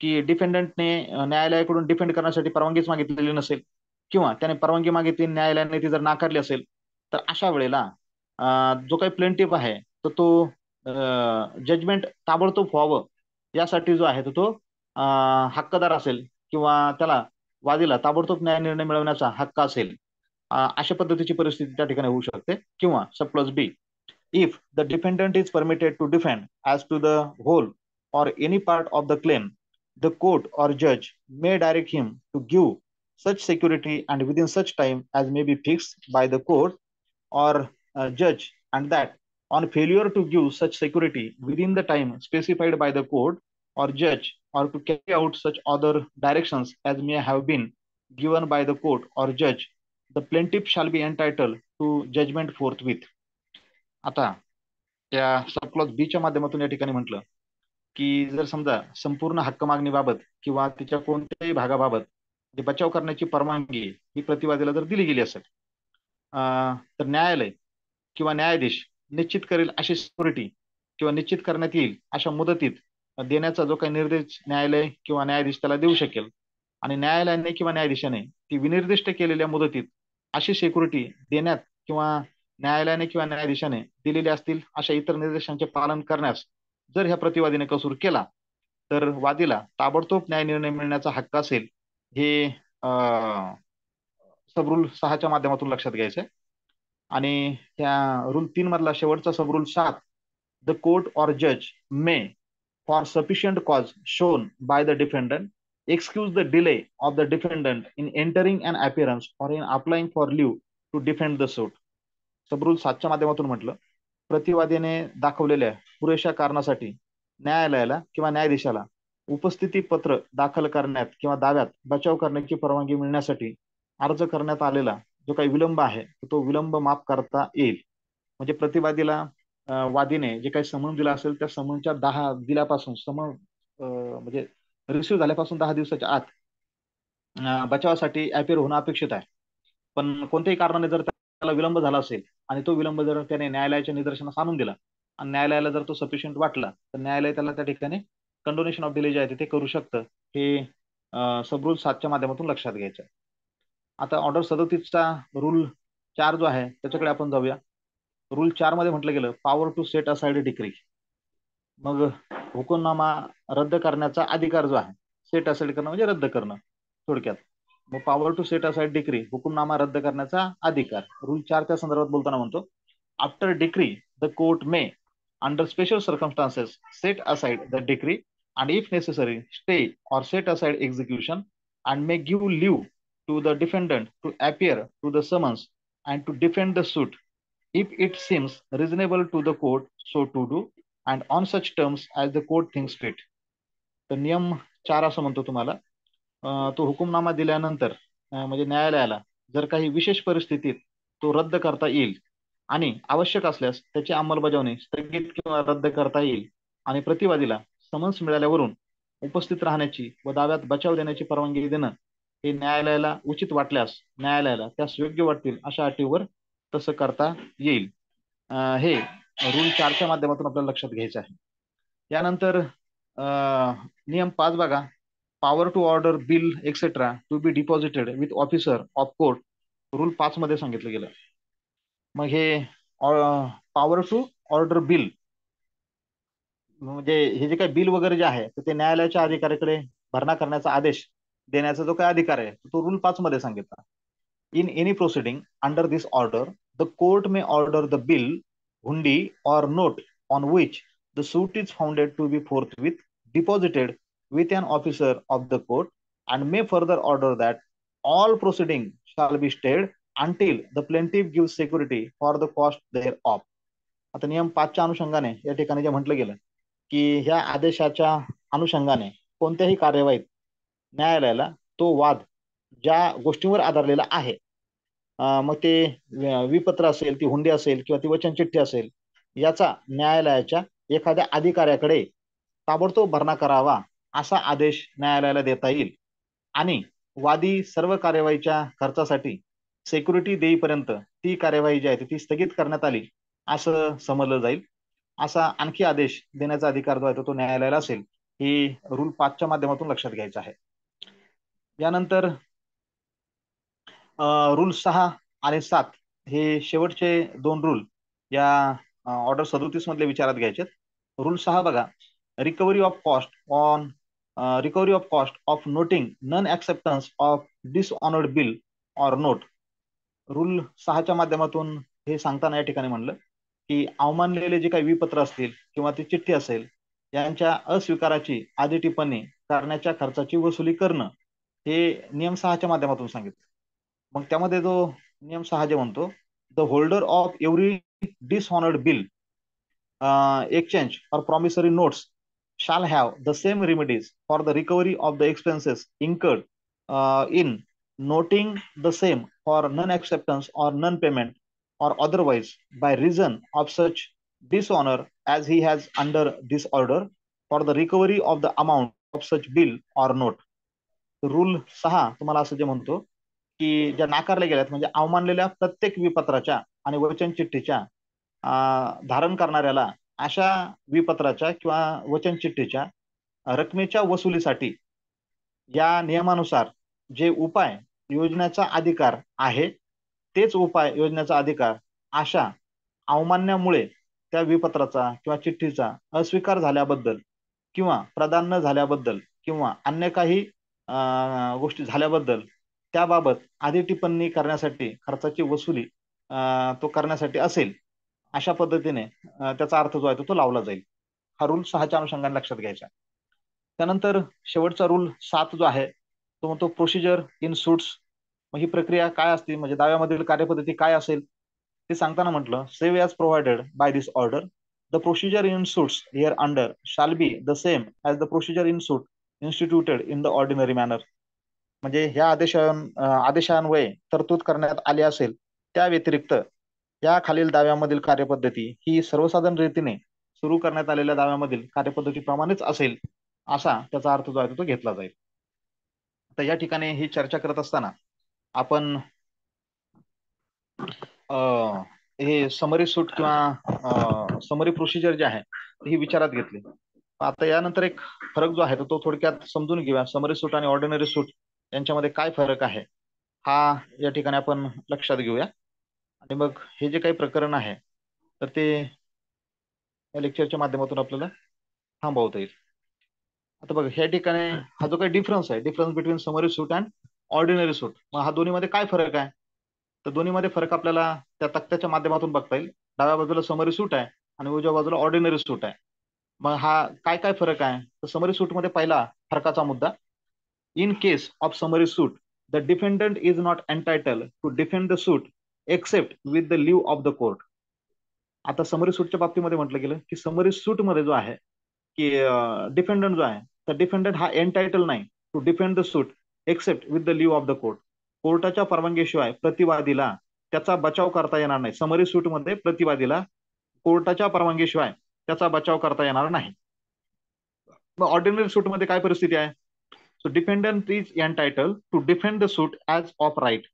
की डिफेंडंटने न्यायालयाकडून डिफेंड करण्यासाठी परवानगीच मागितलेली नसेल किंवा त्याने परवानगी मागितली न्यायालयाने ती जर नाकारली असेल, तर अशा वेळेला जो काही प्लेंटिफ आहे तर तो जजमेंट ताबडतोब व्हावं यासाठी जो आहे तो हक्कदार असेल किंवा त्याला वादीला ताबडतोब न्याय निर्णय मिळवण्याचा हक्क असेल, अशा पद्धतीची परिस्थिती त्या ठिकाणी होऊ शकते. किंवा sub clause B, if the defendant is permitted to defend as to the whole or any part of the claim, the court or judge may direct him to give such security and within such time as may be fixed by the court or judge, and that on failure to give such security within the time specified by the court or judge or to carry out such other directions as may have been given by the court or judge, the plaintiff shall be entitled to judgment forthwith. आता त्या subclause बी च्या माध्यमातून या ठिकाणी म्हटलं की जर समजा संपूर्ण हक्क मागणीबाबत किंवा तिच्या कोणत्याही भागाबाबत जे बचाव करण्याची परवानगी ही प्रतिवादीला जर दिली गेली असेल, तर न्यायालय किंवा न्यायाधीश निश्चित करेल अशी सिक्युरिटी किंवा निश्चित करण्यात येईल अशा मुदतीत देण्याचा जो काही निर्देश न्यायालय किंवा न्यायाधीश त्याला देऊ शकेल, आणि न्यायालयाने किंवा न्यायाधीशाने ती विनिर्दिष्ट केलेल्या मुदतीत अशी सिक्युरिटी देण्यात किंवा न्यायालयाने किंवा न्यायाधीशाने दिलेले असतील अशा इतर निर्देशांचे पालन करण्यास जर ह्या प्रतिवादीने कसूर केला, तर वादीला ताबडतोब न्याय निर्णय मिळण्याचा हक्क असेल. हे सबरूल 6च्या माध्यमातून लक्षात घ्यायचंय. आणि त्या रूल 3 मधला शेवटचा सबरूल 7, द कोर्ट ऑर जज may for sufficient cause shown by the defendant excuse the delay of the defendant in entering an appearance or in applying for leave to defend the suit. Subrule 7च्या माध्यमातून म्हटलं, प्रतिवादीने दाखवलेल्या पुरेशा कारणासाठी न्यायालयाला किंवा न्यायाधीशाला उपस्थिती पत्र दाखल करण्यात किंवा दाव्यात बचाव करण्याची परवानगी मिळण्यासाठी अर्ज करण्यात आलेला जो काही विलंब आहे तो विलंब माफ करता येईल. म्हणजे प्रतिवादीला वादीने जे काही समन्स दिला असेल त्या समन्सच्या 10 दिल्यापासून म्हणजे रिसिव्ह झाल्यापासून 10 दिवसाच्या आत बचावासाठी अपिअर होणं अपेक्षित आहे. पण कोणत्याही कारणाने जर त्याला विलंब झाला असेल आणि तो विलंब जर त्याने न्यायालयाच्या निदर्शनास आणून दिला आणि न्यायालयाला जर तो सफिशियंट वाटला, तर न्यायालय त्याला त्या ठिकाणी कंडोनेशन ऑफ डिले जे आहे ते करू शकतं. हे सबरूल 7च्या माध्यमातून लक्षात घ्यायचं. आता ऑर्डर 37चा रूल 4 जो आहे त्याच्याकडे आपण जाऊया. रूल 4 मध्ये म्हटलं गेलं, power to set aside decree. मग हुकुमनामा रद्द करण्याचा अधिकार जो आहे, सेट असाइड करणं म्हणजे रद्द करणं थोडक्यात. मग power to set aside decree, हुकुमनामा रद्द करण्याचा अधिकार. रूल 4 त्या संदर्भात बोलताना म्हणतो, after decree the court may under special circumstances set aside the decree and if necessary stay or set aside execution and may give leave to the defendant to appear to the summons and to defend the suit if it seems reasonable to the court so to do and on such terms as the court thinks fit. तर नियम 4 असं म्हणतो तुम्हाला, तो हुकुमनामा दिल्यानंतर म्हणजे न्यायालयाला जर काही विशेष परिस्थितीत तो रद्द करता येईल आणि आवश्यक असल्यास त्याची अंमलबजावणी स्थगित किंवा रद्द करता येईल, आणि प्रतिवादीला समन्स मिळाल्यावरून उपस्थित राहण्याची व दाव्यात बचाव देण्याची परवानगी देणं हे न्यायालयाला उचित वाटल्यास न्यायालयाला त्यास योग्य वाटतील अशा अटीवर तसं करता येईल. हे रूल 4च्या माध्यमातून आपल्याला लक्षात घ्यायचं आहे. यानंतर नियम 5 बघा, power to order bill etcetera to be deposited with officer of court. Rule 5 मध्ये सांगितलं गेलं. मग हे पॉवर टू ऑर्डर बिल म्हणजे हे जे काही बिल वगैरे जे आहे तर ते न्यायालयाच्या अधिकाऱ्याकडे भरणा करण्याचा आदेश देण्याचा जो काही अधिकार आहे तो रूल 5 मध्ये सांगितला. In any proceeding under this order the court may order the bill, hundi or note on which the suit is founded to be forthwith deposited with an officer of the court and may further order that all proceeding shall be stayed until the plaintiff gives security for the cost thereof. आता नियम 5च्या अनुषंगाने या ठिकाणी जे म्हटलं गेलं की ह्या आदेशाच्या अनुषंगाने कोणत्याही कार्यवाहीत न्यायालयाला तो वाद ज्या गोष्टींवर आधारलेला आहे, मग ते विपत्र असेल, ती हुंडी असेल किंवा ती वचन चिठ्ठी असेल, याचा न्यायालयाच्या एखाद्या अधिकाऱ्याकडे ताबडतोब भरणा करावा असा आदेश न्यायालयाला देता येईल. आणि वादी सर्व कार्यवाहीच्या खर्चासाठी सिक्युरिटी देईपर्यंत ती कार्यवाही जी आहे ती स्थगित करण्यात आली असं समजलं जाईल. असा आणखी आदेश देण्याचा अधिकार जो आहे तो न्यायालयाला असेल. ही रूल 5च्या माध्यमातून लक्षात घ्यायचं आहे. यानंतर रूल 6 आणि 7 हे शेवटचे 2 रूल या ऑर्डर 37 मधले विचारात घ्यायचे. रूल 6 बघा, recovery of cost of noting non acceptance of dishonoured bill or note. Rule 6च्या माध्यमातून हे सांगताना या ठिकाणी म्हणलं की अवमानलेले जे काही विपत्र असतील किंवा ती चिठ्ठी असेल यांच्या अस्वीकाराची आधी टिप्पणी करण्याच्या खर्चाची वसुली करणं हे नियम 6च्या माध्यमातून सांगितलं. मग त्यामध्ये जो नियम 6 जे म्हणतो, the holder of every dishonoured bill, exchange or promissory notes shall have the same remedies for the recovery of the expenses incurred in noting the same for non-acceptance or non-payment or otherwise by reason of such dishonor as he has under this order for the recovery of the amount of such bill or note. Rule 6 तुम्हाला असं जे म्हणतो की ज्या नाकारल्या गेल्यात म्हणजे अवमानलेल्या प्रत्येक विपत्राच्या आणि वचन चिठ्ठीच्या धारण करणाऱ्याला अशा विपत्राच्या किंवा वचन चिठ्ठीच्या रकमेच्या वसुलीसाठी या नियमानुसार जे उपाय योजण्याचा अधिकार आहे तेच उपाय योजण्याचा अधिकार अशा अवमान्यामुळे त्या विपत्राचा किंवा चिठ्ठीचा अस्वीकार झाल्याबद्दल किंवा प्रदान न झाल्याबद्दल किंवा अन्य काही गोष्टी झाल्याबद्दल त्याबाबत आधी टिप्पणी करण्यासाठी खर्चाची वसुली तो करण्यासाठी असेल अशा पद्धतीने त्याचा अर्थ जो आहे तो लावला जाईल. हा रूल 6च्या अनुषंगाने लक्षात घ्यायचा. त्यानंतर शेवटचा रूल 7 जो आहे तो म्हणतो प्रोसिजर इन सूट्स. मग ही प्रक्रिया काय असते म्हणजे दाव्यामधील कार्यपद्धती काय असेल ते सांगताना म्हटलं save as provided by this order the procedure in suits hereunder shall be the same as the procedure in suit instituted in the ordinary manner. म्हणजे ह्या आदेशान्वये तरतूद करण्यात आली असेल त्या व्यतिरिक्त या खालील दाव्यामधील कार्यपद्धती ही सर्वसाधारण रीतीने सुरू करण्यात आलेल्या दाव्यामधील कार्यपद्धतीप्रमाणेच असेल असा त्याचा अर्थ जो आहे तो घेतला जाईल. तर या ठिकाणी ही चर्चा करत असताना आपण हे समरी सूट किंवा समरी प्रोसिजर जे आहे ही विचारात घेतली. आता यानंतर एक फरक जो आहे तो थोडक्यात समजून घेऊया. समरी सूट आणि ऑर्डिनरी सूट यांच्यामध्ये काय फरक आहे हा या ठिकाणी आपण लक्षात घेऊया आणि मग हे जे काही प्रकरण आहे तर ते या लेक्चरच्या माध्यमातून आपल्याला थांबवता येईल. आता बघा ह्या ठिकाणी हा जो काही डिफरन्स आहे difference between summary suit and ordinary suit मग हा दोन्हीमध्ये काय फरक आहे तर दोन्हीमध्ये फरक आपल्याला त्या तक्त्याच्या माध्यमातून बघता येईल. डाव्या बाजूला समरी सूट आहे आणि उजव्या बाजूला ऑर्डिनरी सूट आहे. मग हा काय काय फरक आहे तर समरी सूट मध्ये पहिला फरकाचा मुद्दा in case of summary suit the defendant is not entitle to defend the suit except with the leave of the court. आता समरी सूटच्या बाबतीमध्ये म्हटलं गेलं की समरी सूट मध्ये जो आहे की डिफेंडंट जो आहे तर डिफेंडंट हा एंटायटल नाही to defend the suit except with the leave of the court. कोर्टाच्या परवानगीशिवाय प्रतिवादीला त्याचा बचाव करता येणार नाही. समरी सूट मध्ये प्रतिवादीला कोर्टाच्या परवानगीशिवाय त्याचा बचाव करता येणार नाही. मग ऑर्डिनरी सूट मध्ये काय परिस्थिती आहे so defendant is entitle to defend the suit as of right.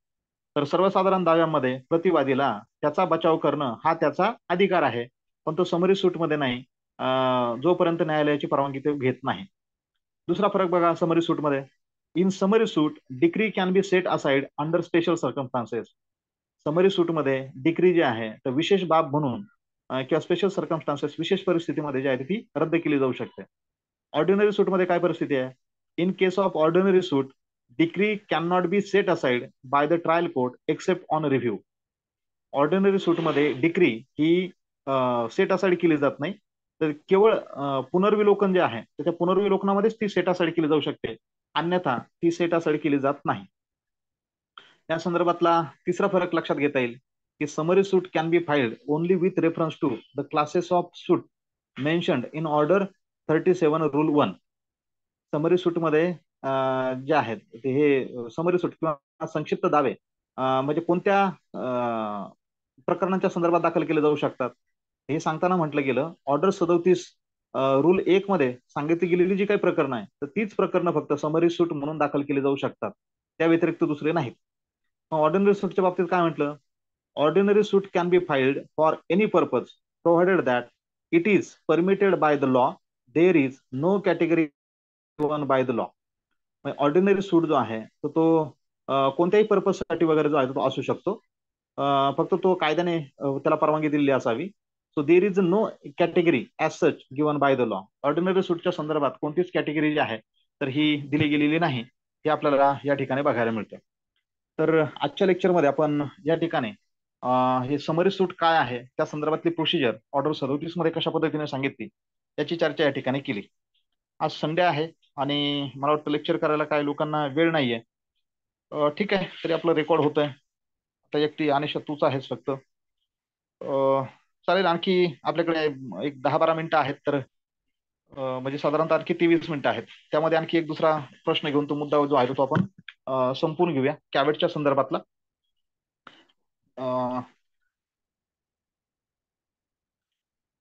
तर सर्वसाधारण दाव्यांमध्ये प्रतिवादीला त्याचा बचाव करणं हा त्याचा अधिकार आहे पण तो समरी सूटमध्ये नाही जोपर्यंत न्यायालयाची परवानगी ते घेत नाही. दुसरा फरक बघा समरी सूटमध्ये in summary suit decree can be set aside under special circumstances. Summary सूटमध्ये डिक्री जी आहे तर विशेष बाब म्हणून किंवा स्पेशल सर्कमस्टान्सेस विशेष परिस्थितीमध्ये जी आहे ती रद्द केली जाऊ शकते. ऑर्डिनरी सूटमध्ये काय परिस्थिती आहे in case of ordinary suit decree can not be set aside by the trial court except on review. Ordinary सूटमध्ये डिक्री ही सेट असाइड केली जात नाही तर केवळ पुनर्विलोकन जे आहे त्या पुनर्विलोकनामध्येच ती सेट असाइड केली जाऊ शकते अन्यथा ती सेट असाइड केली जात नाही. या संदर्भातला तिसरा फरक लक्षात घेता येईल की summary suit can be filed only with reference to the classes of suit mentioned in order 37 rule 1. Summary सूटमध्ये जे आहेत ते हे समरी सूट किंवा संक्षिप्त दावे म्हणजे कोणत्या प्रकरणांच्या संदर्भात दाखल केले जाऊ शकतात हे सांगताना म्हटलं गेलं ऑर्डर 37 रूल 1 मध्ये सांगितली गेलेली जी काही प्रकरणं आहे तर तीच प्रकरणं फक्त समरी सूट म्हणून दाखल केली जाऊ शकतात त्या व्यतिरिक्त दुसरे नाहीत. ऑर्डिनरी सूटच्या बाबतीत काय म्हटलं ordinary suit can be filed for any purpose provided that it is permitted by the law there is no category given by the law. Ordinary suit जो आहे तर तो कोणत्याही पर्पजसाठी वगैरे जो आहे तो असू शकतो फक्त तो कायद्याने त्याला परवानगी दिलेली असावी. So there is no category as such given by the law. Ordinary सूटच्या संदर्भात कोणतीच कॅटेगरी जी आहे तर ही दिली गेलेली नाही हे आपल्याला या ठिकाणी बघायला मिळतं. तर आजच्या लेक्चरमध्ये आपण या ठिकाणी हे समरी सूट काय आहे त्या संदर्भातली प्रोसिजर ऑर्डर 37 मध्ये कशा पद्धतीने सांगितली याची चर्चा या ठिकाणी केली. आज संडे आहे आणि मला वाटतं लेक्चर करायला काही लोकांना वेळ नाहीये. ठीक आहे तरी आपलं रेकॉर्ड होत आहे आता एकटी आणि तूच आहेस फक्त चालेल. आणखी आपल्याकडे एक 10-12 मिनिटं आहेत तर म्हणजे साधारणतः आणखी 23 मिनिटं आहेत त्यामध्ये आणखी एक दुसरा प्रश्न घेऊन तो मुद्दा जो आहे तो आपण संपून घेऊया कॅवेटच्या संदर्भातला.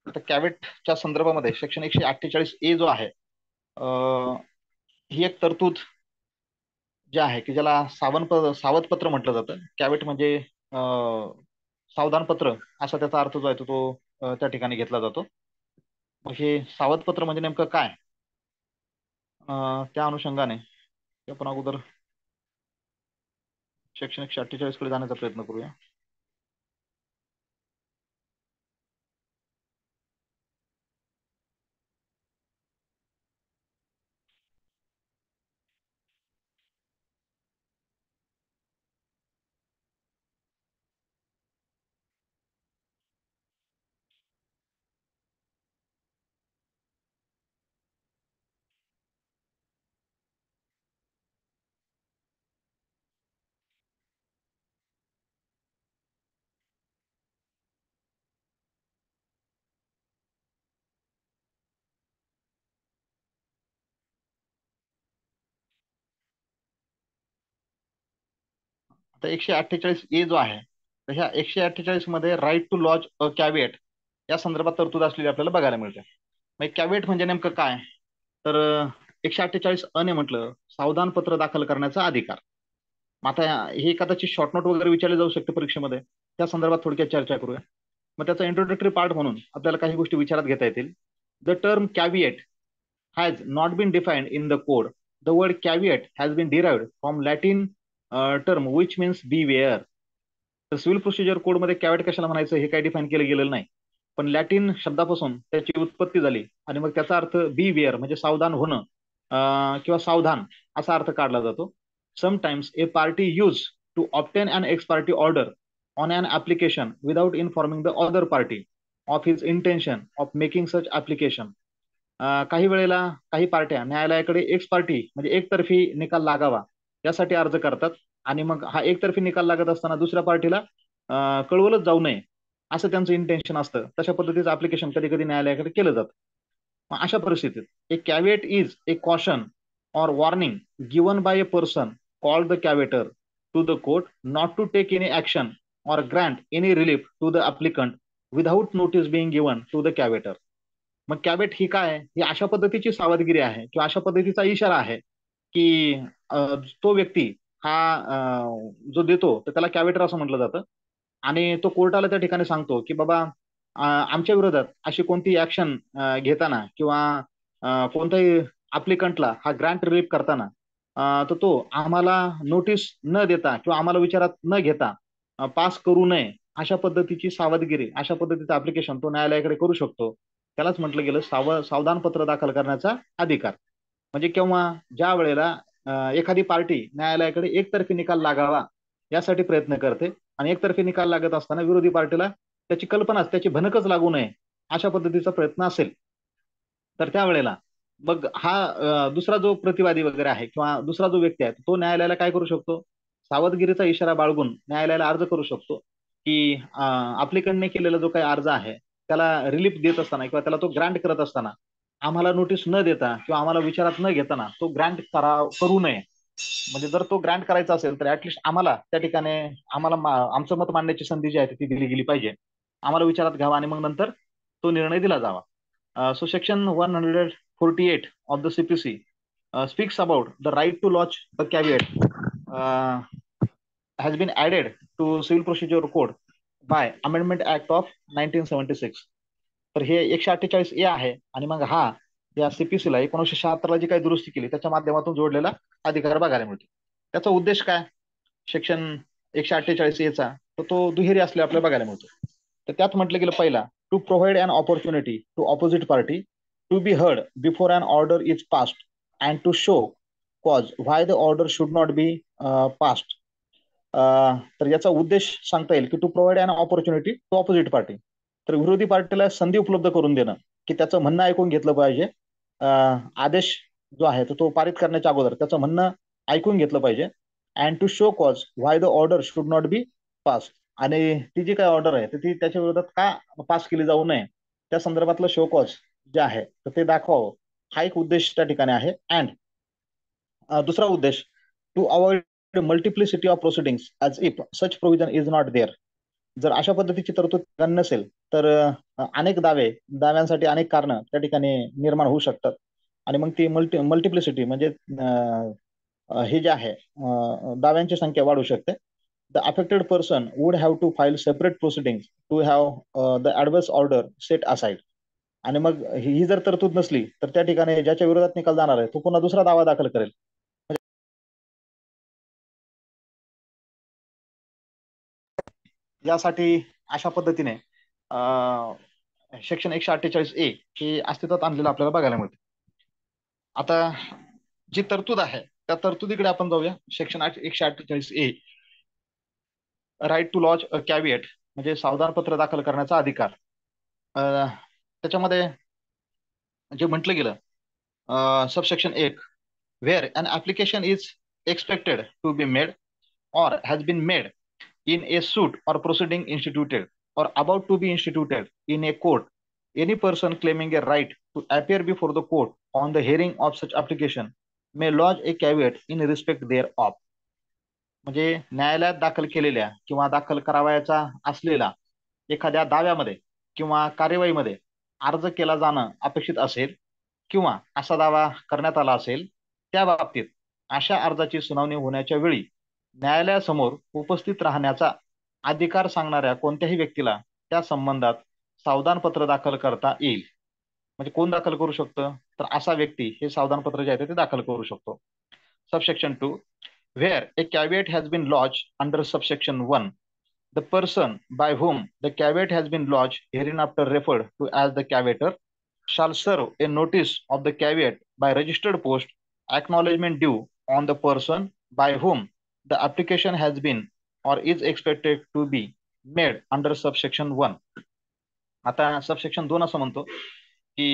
आता कॅवेटच्या संदर्भामध्ये सेक्शन 148A जो आहे, ही एक तरतूद जी आहे की ज्याला सावधपत्र म्हटलं जातं. कॅवेट म्हणजे सावधानपत्र असा त्याचा अर्थ जो आहे तो त्या ठिकाणी घेतला जातो. मग हे सावधपत्र म्हणजे नेमकं काय, त्या अनुषंगाने आपण अगोदर सेक्शन 148 कडे जाण्याचा प्रयत्न करूया. आता 148A जो आहे, तर ह्या 148 मध्ये right to lodge a caveat या संदर्भात तरतूद असलेली आपल्याला बघायला मिळते. मग कॅव्हिएट म्हणजे नेमकं काय, तर 148 ने म्हटलं सावधान पत्र दाखल करण्याचा अधिकार. मग आता हे कदाचित शॉर्ट नोट वगैरे विचारले जाऊ शकते परीक्षेमध्ये, त्या संदर्भात थोडक्यात चर्चा करूया. मग त्याचा इंट्रोडक्टरी पार्ट म्हणून आपल्याला काही गोष्टी विचारात घेता येतील. The term caveat has not been defined in the code. The word caveat has been derived from Latin term which means beware. तर सिव्हिल प्रोसिजर कोड मध्ये कॅवेट कशाला म्हणायचं हे काही डिफाईन केलं गेलेलं नाही, पण लॅटिन शब्दापासून त्याची उत्पत्ती झाली आणि मग त्याचा अर्थ बी वेअर म्हणजे सावधान होणं किंवा सावधान असा अर्थ काढला जातो. Sometimes a party use to obtain an ex parte order on an application without informing the other party of his intention of making such application. काही वेळेला काही पार्ट्या न्यायालयाकडे एक्स पार्टी म्हणजे एकतर्फी निकाल लागावा यासाठी अर्ज करतात आणि मग हा एकतर्फी निकाल लागत असताना दुसऱ्या पार्टीला कळवलंच जाऊ नये असं त्यांचं इंटेन्शन असतं. तशा पद्धतीचं ऍप्लिकेशन कधी कधी न्यायालयाकडे केलं जातं. मग अशा परिस्थितीत a caveat is a caution or warning given by a person called the caveator to the court not to take any action or grant any relief to the applicant without notice being given to the caveator. मग caveat ही काय, ही अशा पद्धतीची सावधगिरी आहे किंवा अशा पद्धतीचा इशारा आहे की तो व्यक्ती हा जो देतो तर त्याला कॅवेटर असं म्हटलं जातं आणि तो कोर्टाला त्या ठिकाणी सांगतो की बाबा आमच्या विरोधात अशी कोणती ऍक्शन घेताना किंवा कोणत्याही अप्लिकंटला हा ग्रँट रिलीफ करताना तर तो आम्हाला नोटीस न देता किंवा आम्हाला विचारात न घेता पास करू नये अशा पद्धतीची सावधगिरी, अशा पद्धतीचं ऍप्लिकेशन तो न्यायालयाकडे करू शकतो. त्यालाच म्हटलं गेलं सावधान पत्र दाखल करण्याचा अधिकार. म्हणजे केव्हा, ज्या वेळेला एखादी पार्टी न्यायालयाकडे एकतर्फी निकाल लागावा यासाठी प्रयत्न करते आणि एकतर्फी निकाल लागत असताना विरोधी पार्टीला त्याची कल्पना, त्याची भनकच लागू नये अशा पद्धतीचा प्रयत्न असेल तर त्यावेळेला मग हा दुसरा जो प्रतिवादी वगैरे आहे किंवा दुसरा जो व्यक्ती आहे तो न्यायालयाला काय करू शकतो, सावधगिरीचा इशारा बाळगून न्यायालयाला अर्ज करू शकतो की अप्लिकंटने केलेला जो काही अर्ज आहे त्याला रिलीफ देत असताना किंवा त्याला तो ग्रँट करत असताना आम्हाला नोटीस न देता किंवा आम्हाला विचारात न घेताना तो ग्रँट करू नये. म्हणजे जर तो ग्रँट करायचा असेल तर ऍटलिस्ट आम्हाला त्या ठिकाणी आम्हाला आमचं मत मांडण्याची संधी जी आहे ती दिली गेली पाहिजे, आम्हाला विचारात घ्यावा आणि मग नंतर तो निर्णय दिला जावा. So section 148 of the CPC speaks about the right to lodge a caveat has been added to Civil Procedure Code by Amendment Act of 1976. तर हे 148A आहे आणि मग हा या सीपीसी ला 1976 ला जी काही दुरुस्ती केली त्याच्या माध्यमातून जोडलेला अधिकार बघायला मिळतो. त्याचा उद्देश काय, सेक्शन 148A चा, तर तो दुहेरी असले आपल्याला बघायला मिळतो. तर त्यात म्हटलं गेलं पहिला, to provide an opportunity to opposite party to be heard before an order is passed and to show cause why the order should not be passed. तर याचा उद्देश सांगता येईल की to provide an opportunity to opposite party, तर विरोधी पार्टीला संधी उपलब्ध करून देणं की त्याचं म्हणणं ऐकून घेतलं पाहिजे. आदेश जो आहे तो पारित करण्याच्या अगोदर त्याचं म्हणणं ऐकून घेतलं पाहिजे. And to show cause why the order should not be pass, आणि ती जी काही ऑर्डर आहे तर ती त्याच्या विरोधात का पास केली जाऊ नये त्या संदर्भातलं शो कॉज जे आहे तर ते दाखवावं, हा एक उद्देश त्या ठिकाणी आहे. अँड दुसरा उद्देश, to avoid multiplicity of proceedings as if such provision is not there. जर अशा पद्धतीची तरतूद नसेल तर अनेक दाव्यांसाठी अनेक कारणं त्या ठिकाणी निर्माण होऊ शकतात आणि मग ती मल्टिप्लिसिटी म्हणजे हे जे आहे दाव्यांची संख्या वाढू शकते. The affected person would have to file separate proceedings to have the adverse order set aside. आणि मग ही जर तरतूद नसली तर त्या ठिकाणी ज्याच्या विरोधात निकाल जाणार आहे तो पुन्हा दुसरा दावा दाखल करेल. यासाठी अशा पद्धतीने सेक्शन 148A हे अस्तित्वात आणलेलं आपल्याला बघायला मिळतं. आता जी तरतूद आहे त्या तरतुदीकडे आपण जाऊया. Section 148A, right to lodge a caveat म्हणजे सावधान पत्र दाखल करण्याचा अधिकार. त्याच्यामध्ये जे म्हटलं गेलं subsection 1, where an application is expected to be made or has been made in a suit or proceeding instituted or about to be instituted in a court, any person claiming a right to appear before the court on the hearing of such application may lodge a caveat in respect thereof. म्हणजे न्यायालयात दाखल केलेल्या किंवा दाखल करावयाचा असलेला एखाद्या दाव्यामध्ये किंवा कार्यवाहीमध्ये अर्ज केला जाणं अपेक्षित असेल किंवा असा दावा करण्यात आला असेल त्या बाबतीत अशा अर्जाची सुनावणी होण्याच्या वेळी न्यायालयासमोर उपस्थित राहण्याचा अधिकार सांगणाऱ्या कोणत्याही व्यक्तीला त्या संबंधात सावधान पत्र दाखल करता येईल. म्हणजे कोण दाखल करू शकतं तर असा व्यक्ती हे सावधान पत्र जे आहे ते दाखल करू शकतो. Subsection 2, where a caveat has been lodged under subsection 1, the person by whom the caveat has been lodged hereinafter referred to as the caveator shall serve a notice of the caveat by registered post, acknowledgement due on the person by whom the application has been or is expected to be made under subsection 1. आता subsection 2 असं म्हणतो की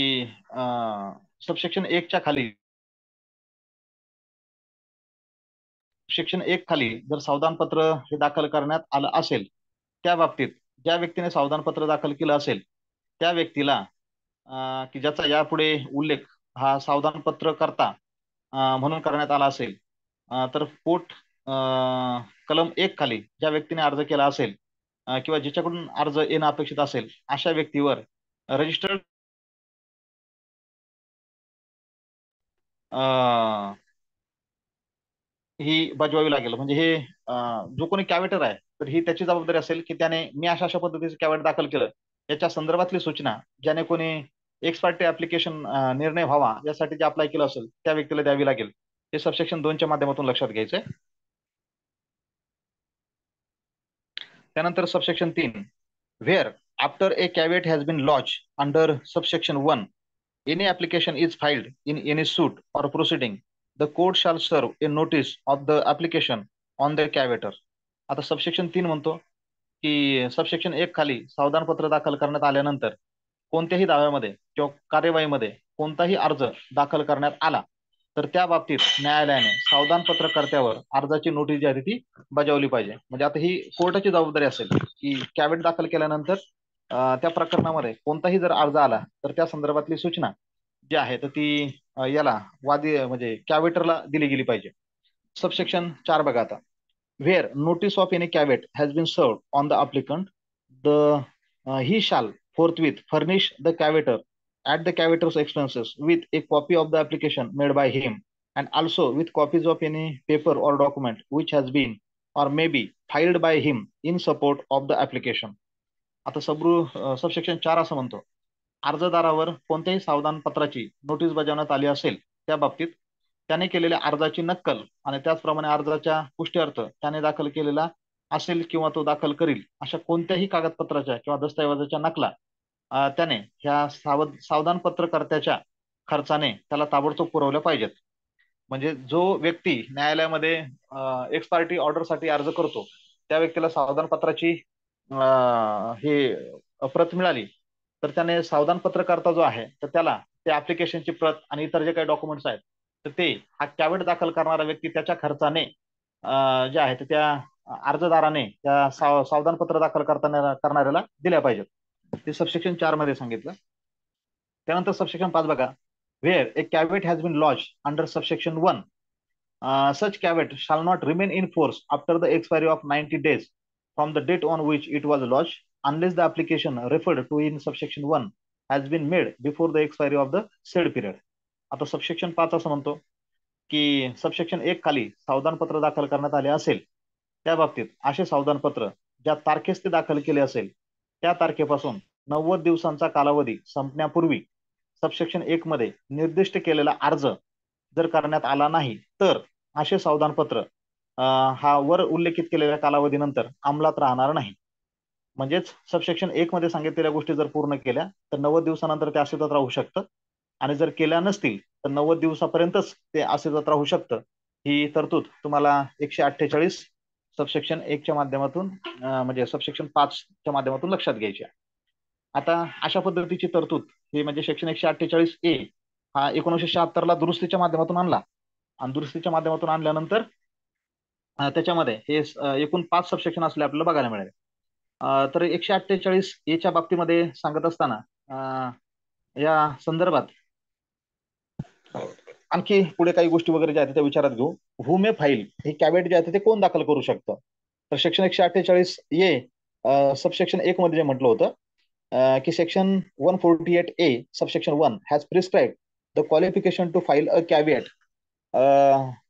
subsection 1 च्या खाली section 1 खाली जर सावधान पत्र हे दाखल करण्यात आलं असेल त्या बाबतीत ज्या व्यक्तीने सावधान पत्र दाखल केलं असेल त्या व्यक्तीला की ज्याचा यापुढे उल्लेख हा सावधान पत्र करता म्हणून करण्यात आला असेल तर पोट कलम 1 खाली ज्या व्यक्तीने अर्ज केला असेल किंवा ज्याच्याकडून अर्ज येणं अपेक्षित असेल अशा व्यक्तीवर रजिस्टर्ड ही बजवावी लागेल. म्हणजे हे जो कोणी कॅवेटर आहे तर ही त्याची जबाबदारी असेल की त्याने मी अशा अशा पद्धतीचं कॅवेट दाखल केलं याच्या संदर्भातली सूचना ज्याने कोणी एक्स पार्टी ऍप्लिकेशन निर्णय व्हावा यासाठी जे अप्लाय केलं असेल त्या व्यक्तीला द्यावी लागेल. हे सबसेक्शन 2 च्या माध्यमातून लक्षात घ्यायचंय. त्यानंतर subsection 3, where after a caveat has been lodged under subsection 1, any application is filed in any suit or proceeding, the court shall serve a notice of the application on the caveator. आता subsection 3 म्हणतो की subsection 1 खाली सावधान पत्र दाखल करण्यात आल्यानंतर कोणत्याही दाव्यामध्ये किंवा कार्यवाहीमध्ये कोणताही अर्ज दाखल करण्यात आला तर त्या बाबतीत न्यायालयाने सावधान पत्रकर्त्यावर अर्जाची नोटीस जी आहे ती बजावली पाहिजे. म्हणजे आता ही कोर्टाची जबाबदारी असेल की कॅवेट दाखल केल्यानंतर त्या प्रकरणामध्ये कोणताही जर अर्ज आला तर त्या संदर्भातली सूचना जी आहे तर ती याला वादी म्हणजे कॅवेटरला दिली गेली पाहिजे. सबसेक्शन 4 बघा आता, where notice of any caveat has been served on the applicant, he shall forthwith furnish the caveator at the caveator's expenses with a copy of the application made by him and also with copies of any paper or document which has been or may be filed by him in support of the application. आता subsection 4 असं म्हणतो, अर्जदारावर कोणत्याही सावधान पत्राची notice बजावण्यात आली असेल त्या बाबतीत त्याने केलेल्या अर्जाची नक्कल आणि त्याचप्रमाणे अर्जाच्या पुष्ट्यर्थ त्याने दाखल केलेला असेल किंवा तो दाखल करील अशा कोणत्याही कागदपत्राच्या किंवा दस्तऐवजाच्या नकला त्याने ह्या सावधान पत्रकर्त्याच्या खर्चाने त्याला ताबडतोब पुरवल्या पाहिजेत. म्हणजे जो व्यक्ती न्यायालयामध्ये एक्स पार्टी ऑर्डरसाठी अर्ज करतो त्या व्यक्तीला सावधान पत्राची हे प्रत मिळाली तर त्याने सावधान पत्रकर्ता जो आहे तर त्याला त्या ऍप्लिकेशनची प्रत आणि इतर जे काही डॉक्युमेंट्स आहेत तर ते हा कॅवेट दाखल करणारा व्यक्ती त्याच्या खर्चाने जे आहे तर त्या अर्जदाराने त्या सावधान पत्र दाखल करणाऱ्याला दिल्या पाहिजेत. ते सबसेक्शन 4 मध्ये सांगितलं. त्यानंतर सबसेक्शन 5 बघा, where a caveat has been lodged under subsection 1, such caveat shall not remain in force after the expiry of 90 days from the date on which it was lodged unless the application referred to in subsection 1 has been made before the expiry of the said period. आता subsection 5 असं म्हणतो की subsection 1 खाली सावधानपत्र दाखल करण्यात आले असेल त्या बाबतीत असे सावधानपत्र ज्या तारखेस ते दाखल केले असेल त्या तारखेपासून 90 दिवसांचा कालावधी संपण्यापूर्वी सबसेक्शन 1 मध्ये निर्दिष्ट केलेला अर्ज जर करण्यात आला नाही तर असे सावधानपत्र हा वर उल्लेखित केलेल्या कालावधीनंतर अंमलात राहणार नाही. म्हणजेच सबसेक्शन 1 मध्ये सांगितलेल्या गोष्टी जर पूर्ण केल्या तर 90 दिवसानंतर ते अस्तित्वात राहू शकतं आणि जर केल्या नसतील तर 90 दिवसापर्यंतच ते अस्तित्वात राहू शकतं. ही तरतूद तुम्हाला 148 सबसेक्शन 1 च्या माध्यमातून म्हणजे सबसेक्शन 5 च्या माध्यमातून लक्षात घ्यायची आहे. आता अशा पद्धतीची तरतूद ही म्हणजे सेक्शन 148A हा 1976 ला दुरुस्तीच्या माध्यमातून आणला आणि दुरुस्तीच्या माध्यमातून आणल्यानंतर त्याच्यामध्ये हे एकूण 5 सबसेक्शन असले आपल्याला बघायला मिळेल. तर 148A च्या बाबतीमध्ये सांगत असताना या संदर्भात आणखी पुढे काही गोष्टी वगैरे ज्या आहेत त्या विचारात घेऊ. हू मे फाईल हे कॅवेट जे आहे ते कोण दाखल करू शकतं. तर सेक्शन 148A सबसेक्शन 1 मध्ये जे म्हटलं होतं की section 148A subsection 1 has prescribed the qualification to file a caveat.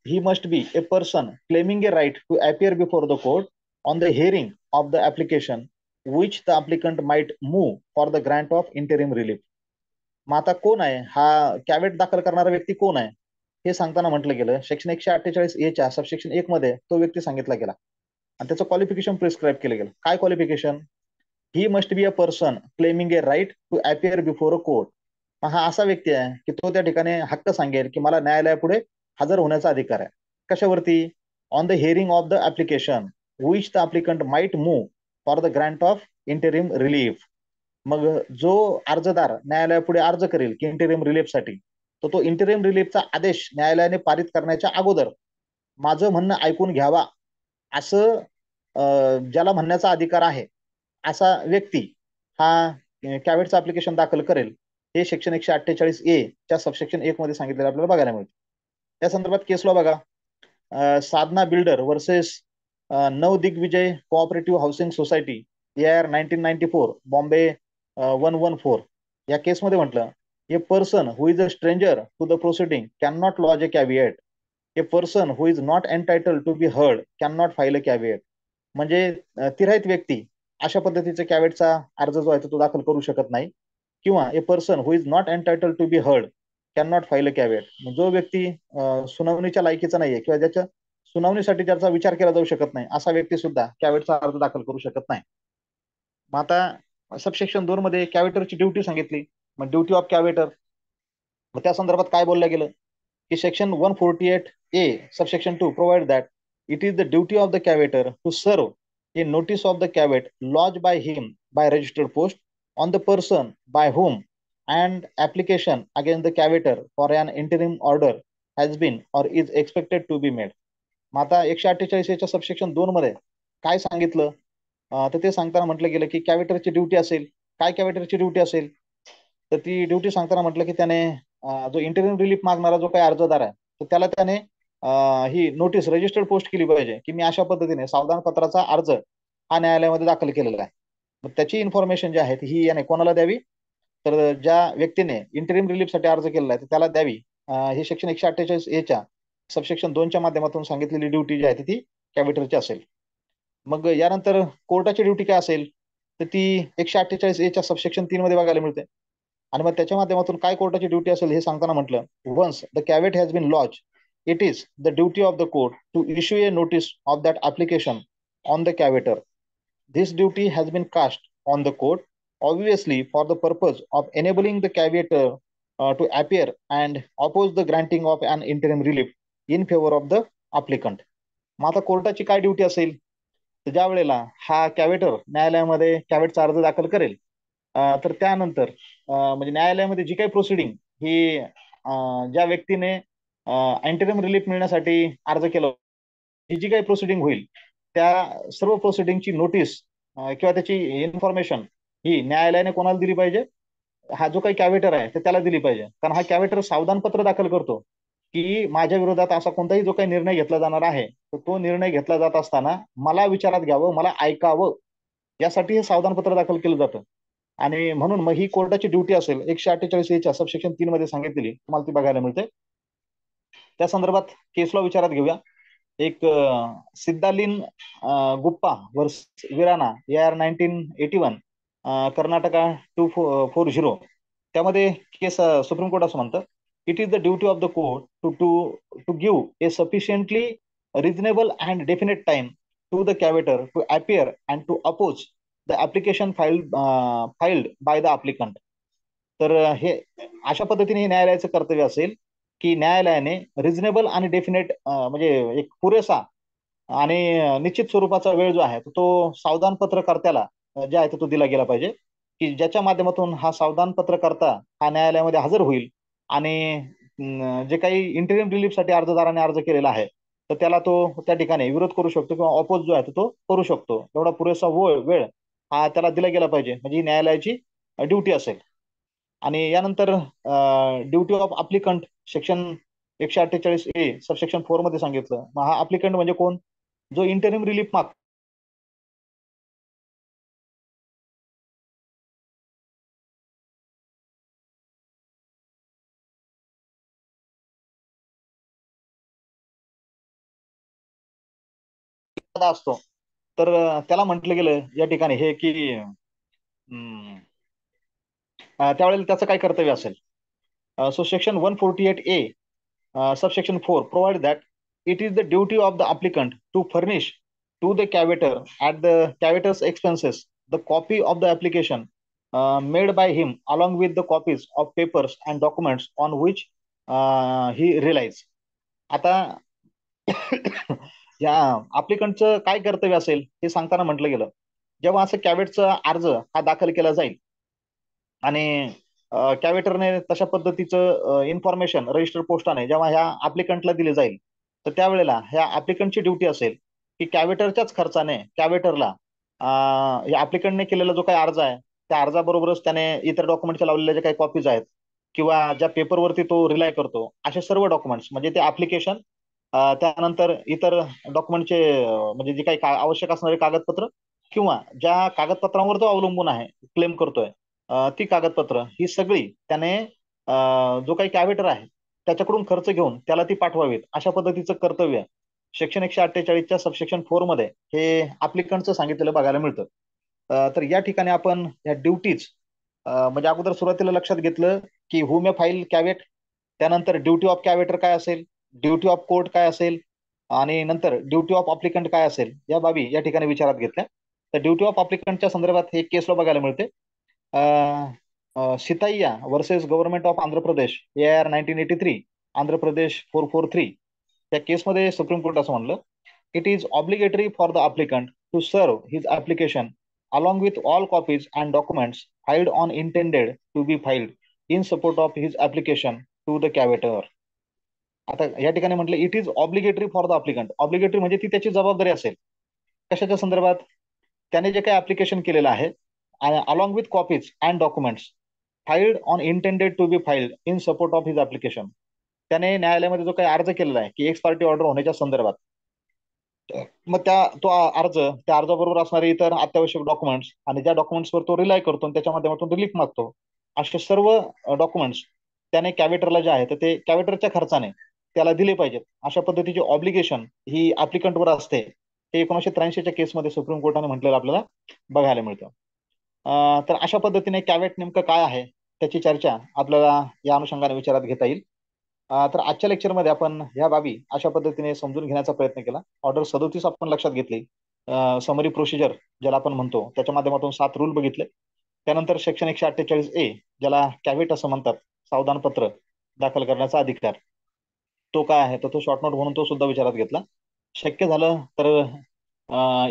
he must be a person claiming a right to appear before the court on the hearing of the application which the applicant might move for the grant of interim relief. मग आता कोण आहे हा caveat दाखल करणारा व्यक्ती कोण आहे हे सांगताना म्हटलं गेलं सेक्शन 148A च्या सबसेक्शन 1 मध्ये तो व्यक्ती सांगितला गेला आणि त्याचं क्वालिफिकेशन प्रिस्क्राईब केलं गेलं. काय qualification? He must be a person claiming a right to appear before a court. हा असा व्यक्ती आहे की तो त्या ठिकाणी हक्क सांगेल की मला न्यायालयापुढे हजर होण्याचा अधिकार आहे. कशावरती? On the hearing of the application which the applicant might move for the grant of interim relief. मग जो अर्जदार न्यायालयापुढे अर्ज करेल की इंटरिम रिलीफसाठी तो इंटरिम रिलीफचा आदेश न्यायालयाने पारित करण्याच्या अगोदर माझं म्हणणं ऐकून घ्यावा असं ज्याला म्हणण्याचा अधिकार आहे असा व्यक्ती हा कॅवेटचं ऍप्लिकेशन दाखल करेल. हे सेक्शन 148A च्या सबसेक्शन 1 मध्ये सांगितलेलं आपल्याला बघायला मिळतं. त्या संदर्भात केस लॉ बघा. Sadhana builder versus Navdigvijay cooperative housing society AR 1994 Bombay 114 या केसमध्ये म्हटलं a person who is a stranger to the proceeding can not lodge a caveat. A person who is not entitled to be heard can not file a caveat. म्हणजे तिराहित व्यक्ती अशा पद्धतीचा कॅव्हिएटचा अर्ज जो आहे तो दाखल करू शकत नाही किंवा a person who is not entitled to be heard can not file a caveat. जो व्यक्ती सुनावणीच्या लायकीचा नाहीये किंवा ज्याच्या सुनावणीसाठी ज्याचा विचार केला जाऊ शकत नाही असा व्यक्ती सुद्धा कॅव्हिएटचा अर्ज दाखल करू शकत नाही. मग आता सबसेक्शन 2 मध्ये कॅव्हिएटरची ड्युटी सांगितली. मग ड्युटी ऑफ कॅव्हिएटर मग त्या संदर्भात काय बोललं गेलं की section 148A subsection 2 provide that it is the duty of the caveator to serve a notice of the caveat lodged by him by registered post on the person by whom and application against the caveator for an interim order has been or is expected to be made. मग आता 148 च्या subsection 2 मध्ये काय सांगितलं तर ते सांगताना म्हटलं गेलं की कॅव्हिएटरची ड्युटी असेल. काय कॅव्हिएटरची ड्युटी असेल तर ती ड्युटी सांगताना म्हटलं की त्याने जो इंटरिम रिलीफ मागणारा जो काही अर्जदार आहे तर त्याला त्याने ही नोटीस रजिस्टर्ड पोस्ट केली पाहिजे की मी अशा पद्धतीने सावधान पत्राचा अर्ज हा न्यायालयामध्ये दाखल केलेला आहे. मग त्याची इन्फॉर्मेशन जी आहे ही याने कोणाला द्यावी तर ज्या व्यक्तीने इंटरिम रिलीफसाठी अर्ज केलेला आहे त्याला द्यावी. हे सेक्शन 148A च्या सबसेक्शन 2 च्या माध्यमातून सांगितलेली ड्युटी जी आहे ती कॅव्हिएटरची असेल. मग यानंतर कोर्टाची ड्युटी काय असेल तर ती 148A च्या सबसेक्शन 3 मध्ये बघायला मिळते. आणि मग त्याच्या माध्यमातून काय कोर्टाची ड्युटी असेल हे सांगताना म्हटलं once the caveat has been lodge it is the duty of the court to issue a notice of that application on the cavietor. This duty has been cast on the court, obviously for the purpose of enabling the caveator to appear and oppose the granting of an interim relief in favor of the applicant. मग आता कोर्टाची काय duty असेल तर ज्या वेळेला हा कॅव्हिएटर न्यायालयामध्ये कॅव्हिएटचा अर्ज दाखल करेल तर त्यानंतर म्हणजे न्यायालयामध्ये जी काही प्रोसिडिंग ही ज्या व्यक्तीने इंटरिम रिलीफ मिळण्यासाठी अर्ज केला ही जी काही प्रोसिडिंग होईल त्या सर्व प्रोसिडिंगची नोटीस किंवा त्याची इन्फॉर्मेशन ही न्यायालयाने कोणाला दिली पाहिजे? हा जो काही कॅव्हिएटर आहे ते त्याला दिली पाहिजे. कारण हा कॅव्हिएटर सावधान पत्र दाखल करतो की माझ्या विरोधात असा कोणताही जो काही निर्णय घेतला जाणार आहे, तर तो निर्णय घेतला जात असताना मला विचारात घ्यावं, मला ऐकावं, यासाठी हे सावधानपत्र दाखल केलं जातं. आणि म्हणून मग ही कोर्टाची ड्युटी असेल 148 सबसेक्शन 3 मध्ये सांगितलेली, तुम्हाला ती बघायला मिळते. त्या संदर्भात केस लॉ विचारात घेऊया. एक Siddhalingappa versus Veeranna AR 1981, Karnataka 240. त्यामध्ये केस सुप्रीम कोर्ट असं म्हणतं, it is the duty of the court to to to give a sufficiently reasonable and definite time to the caveator to appear and to oppose the application filed by the applicant. तर हे अशा पद्धतीने हे न्यायालयाचं कर्तव्य असेल की न्यायालयाने रिझनेबल आणि डेफिनेट म्हणजे एक पुरेसा आणि निश्चित स्वरूपाचा वेळ जो आहे तो सावधान पत्रकर्त्याला जे आहे तो दिला गेला पाहिजे, की ज्याच्या माध्यमातून हा सावधान पत्रकर्ता हा न्यायालयामध्ये हजर होईल आणि जे काही इंटरिम रिलीफसाठी अर्जदाराने अर्ज केलेला आहे तर त्याला तो त्या ठिकाणी विरोध करू शकतो किंवा ऑपोज जो आहे तो करू शकतो. एवढा पुरेसा वेळ हा त्याला दिला गेला पाहिजे, म्हणजे ही न्यायालयाची ड्युटी असेल. आणि यानंतर duty of applicant section 148A subsection 4 मध्ये सांगितलं. मग हा अप्लिकंट म्हणजे कोण? जो इंटरिम रिलीफ मागतो असतो. तर त्याला म्हटलं गेलं या ठिकाणी हे की त्यावेळेला त्याचं काय कर्तव्य असेल. So section 148A subsection 4 provide that it is the duty of the applicant to furnish to the cavator at the cavator's expenses the copy of the application made by him along with the copies of papers and documents on which he relies. आता या अप्लिकंटचं काय कर्तव्य असेल हे सांगताना म्हटलं गेलं, जेव्हा असं कॅवेटचा अर्ज हा दाखल केला जाईल आणि कॅवेटरने तशा पद्धतीचं इन्फॉर्मेशन रजिस्टर पोस्टाने जेव्हा ह्या अप्लिकंटला दिली जाईल, तर त्यावेळेला ह्या अप्लिकंटची ड्युटी असेल की कॅवेटरच्याच खर्चाने कॅवेटरला या अप्लिकंटने केलेला जो काही अर्ज आहे त्या अर्जाबरोबरच त्याने इतर डॉक्युमेंटच्या लावलेल्या ज्या काही कॉपीज आहेत किंवा ज्या पेपरवरती तो रिलाय करतो असे सर्व डॉक्युमेंट्स म्हणजे ते अप्लिकेशन, त्यानंतर इतर डॉक्युमेंटचे म्हणजे जे काही आवश्यक असणारे कागदपत्र किंवा ज्या कागदपत्रांवर तो अवलंबून आहे क्लेम करतोय, ती कागदपत्र ही सगळी त्याने जो काही कॅव्हेटर आहे त्याच्याकडून खर्च घेऊन त्याला ती पाठवावीत, अशा पद्धतीचं कर्तव्य सेक्शन 148च्या सबसेक्शन 4 मध्ये हे अप्लिकंटचं सांगितलेलं बघायला मिळतं. तर या ठिकाणी आपण या ड्युटीज म्हणजे अगोदर सुरुवातीला लक्षात घेतलं की हु मे फाईल कॅवेट, त्यानंतर ड्युटी ऑफ कॅवेटर काय असेल, ड्युटी ऑफ कोर्ट काय असेल आणि नंतर ड्युटी ऑफ अप्लिकंट काय असेल, या बाबी या ठिकाणी विचारात घेतल्या. तर ड्युटी ऑफ अप्लिकंटच्या संदर्भात हे केसला बघायला मिळते. Sitaiah versus government of Andhra Pradesh AR 1983, Andhra Pradesh 443. त्या केसमध्ये सुप्रीम कोर्ट असं म्हणलं, it is obligatory for the applicant to serve his application along with all copies and documents filed on intended to be filed in support of his application to the cavator. आता या ठिकाणी म्हटलं it is obligatory for the applicant. Obligatory म्हणजे ती त्याची जबाबदारी असेल. कशाच्या संदर्भात? त्याने जे काही ऍप्लिकेशन केलेलं आहे along with copies and documents filed on intended to be filed in support of his application. त्याने न्यायालयामध्ये जो काही अर्ज केलेला आहे की एक्स पार्टी ऑर्डर होण्याच्या संदर्भात, मग तो अर्ज, त्या अर्जाबरोबर असणारे इतर अत्यावश्यक डॉक्युमेंट्स आणि ज्या डॉक्युमेंट्सवर तो रिलाय करतो आणि त्याच्या माध्यमातून रिलीफ मागतो असे सर्व डॉक्युमेंट्स त्याने कॅवेटरला जे आहे तर ते कॅवेटरच्या खर्चाने त्याला दिले पाहिजेत. अशा पद्धतीची ऑब्लिगेशन ही ऍप्लिकंटवर असते. हे 1983च्या केसमध्ये सुप्रीम कोर्टाने म्हटलेलं आपल्याला बघायला मिळतं. तर अशा पद्धतीने कॅवेट नेमकं काय आहे त्याची चर्चा आपल्याला या अनुषंगाने विचारात घेता येईल. तर आजच्या लेक्चरमध्ये आपण ह्या बाबी अशा पद्धतीने समजून घेण्याचा प्रयत्न केला. ऑर्डर 37 आपण लक्षात घेतली, समरी प्रोसिजर ज्याला आपण म्हणतो त्याच्या माध्यमातून 7 रूल बघितले. त्यानंतर सेक्शन 148A ज्याला कॅव्हेट असं म्हणतात, सावधान पत्र दाखल करण्याचा अधिकार, तो काय आहे तर तो शॉर्ट नोट म्हणून तो सुद्धा विचारात घेतला. शक्य झालं तर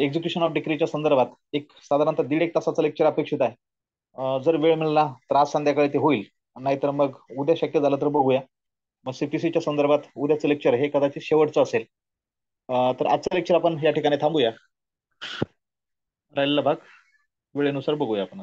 एक्झिक्युशन ऑफ डिक्रीच्या संदर्भात एक साधारणतः 1.5 तासाचं लेक्चर अपेक्षित आहे. जर वेळ मिळाला तर आज संध्याकाळी ते होईल, नाहीतर मग उद्या शक्य झालं तर बघूया. मग CPCच्या संदर्भात उद्याचं लेक्चर हे कदाचित शेवटचं असेल. तर आजचं लेक्चर आपण या ठिकाणी थांबूया. राहिलेला भाग वेळेनुसार बघूया आपण.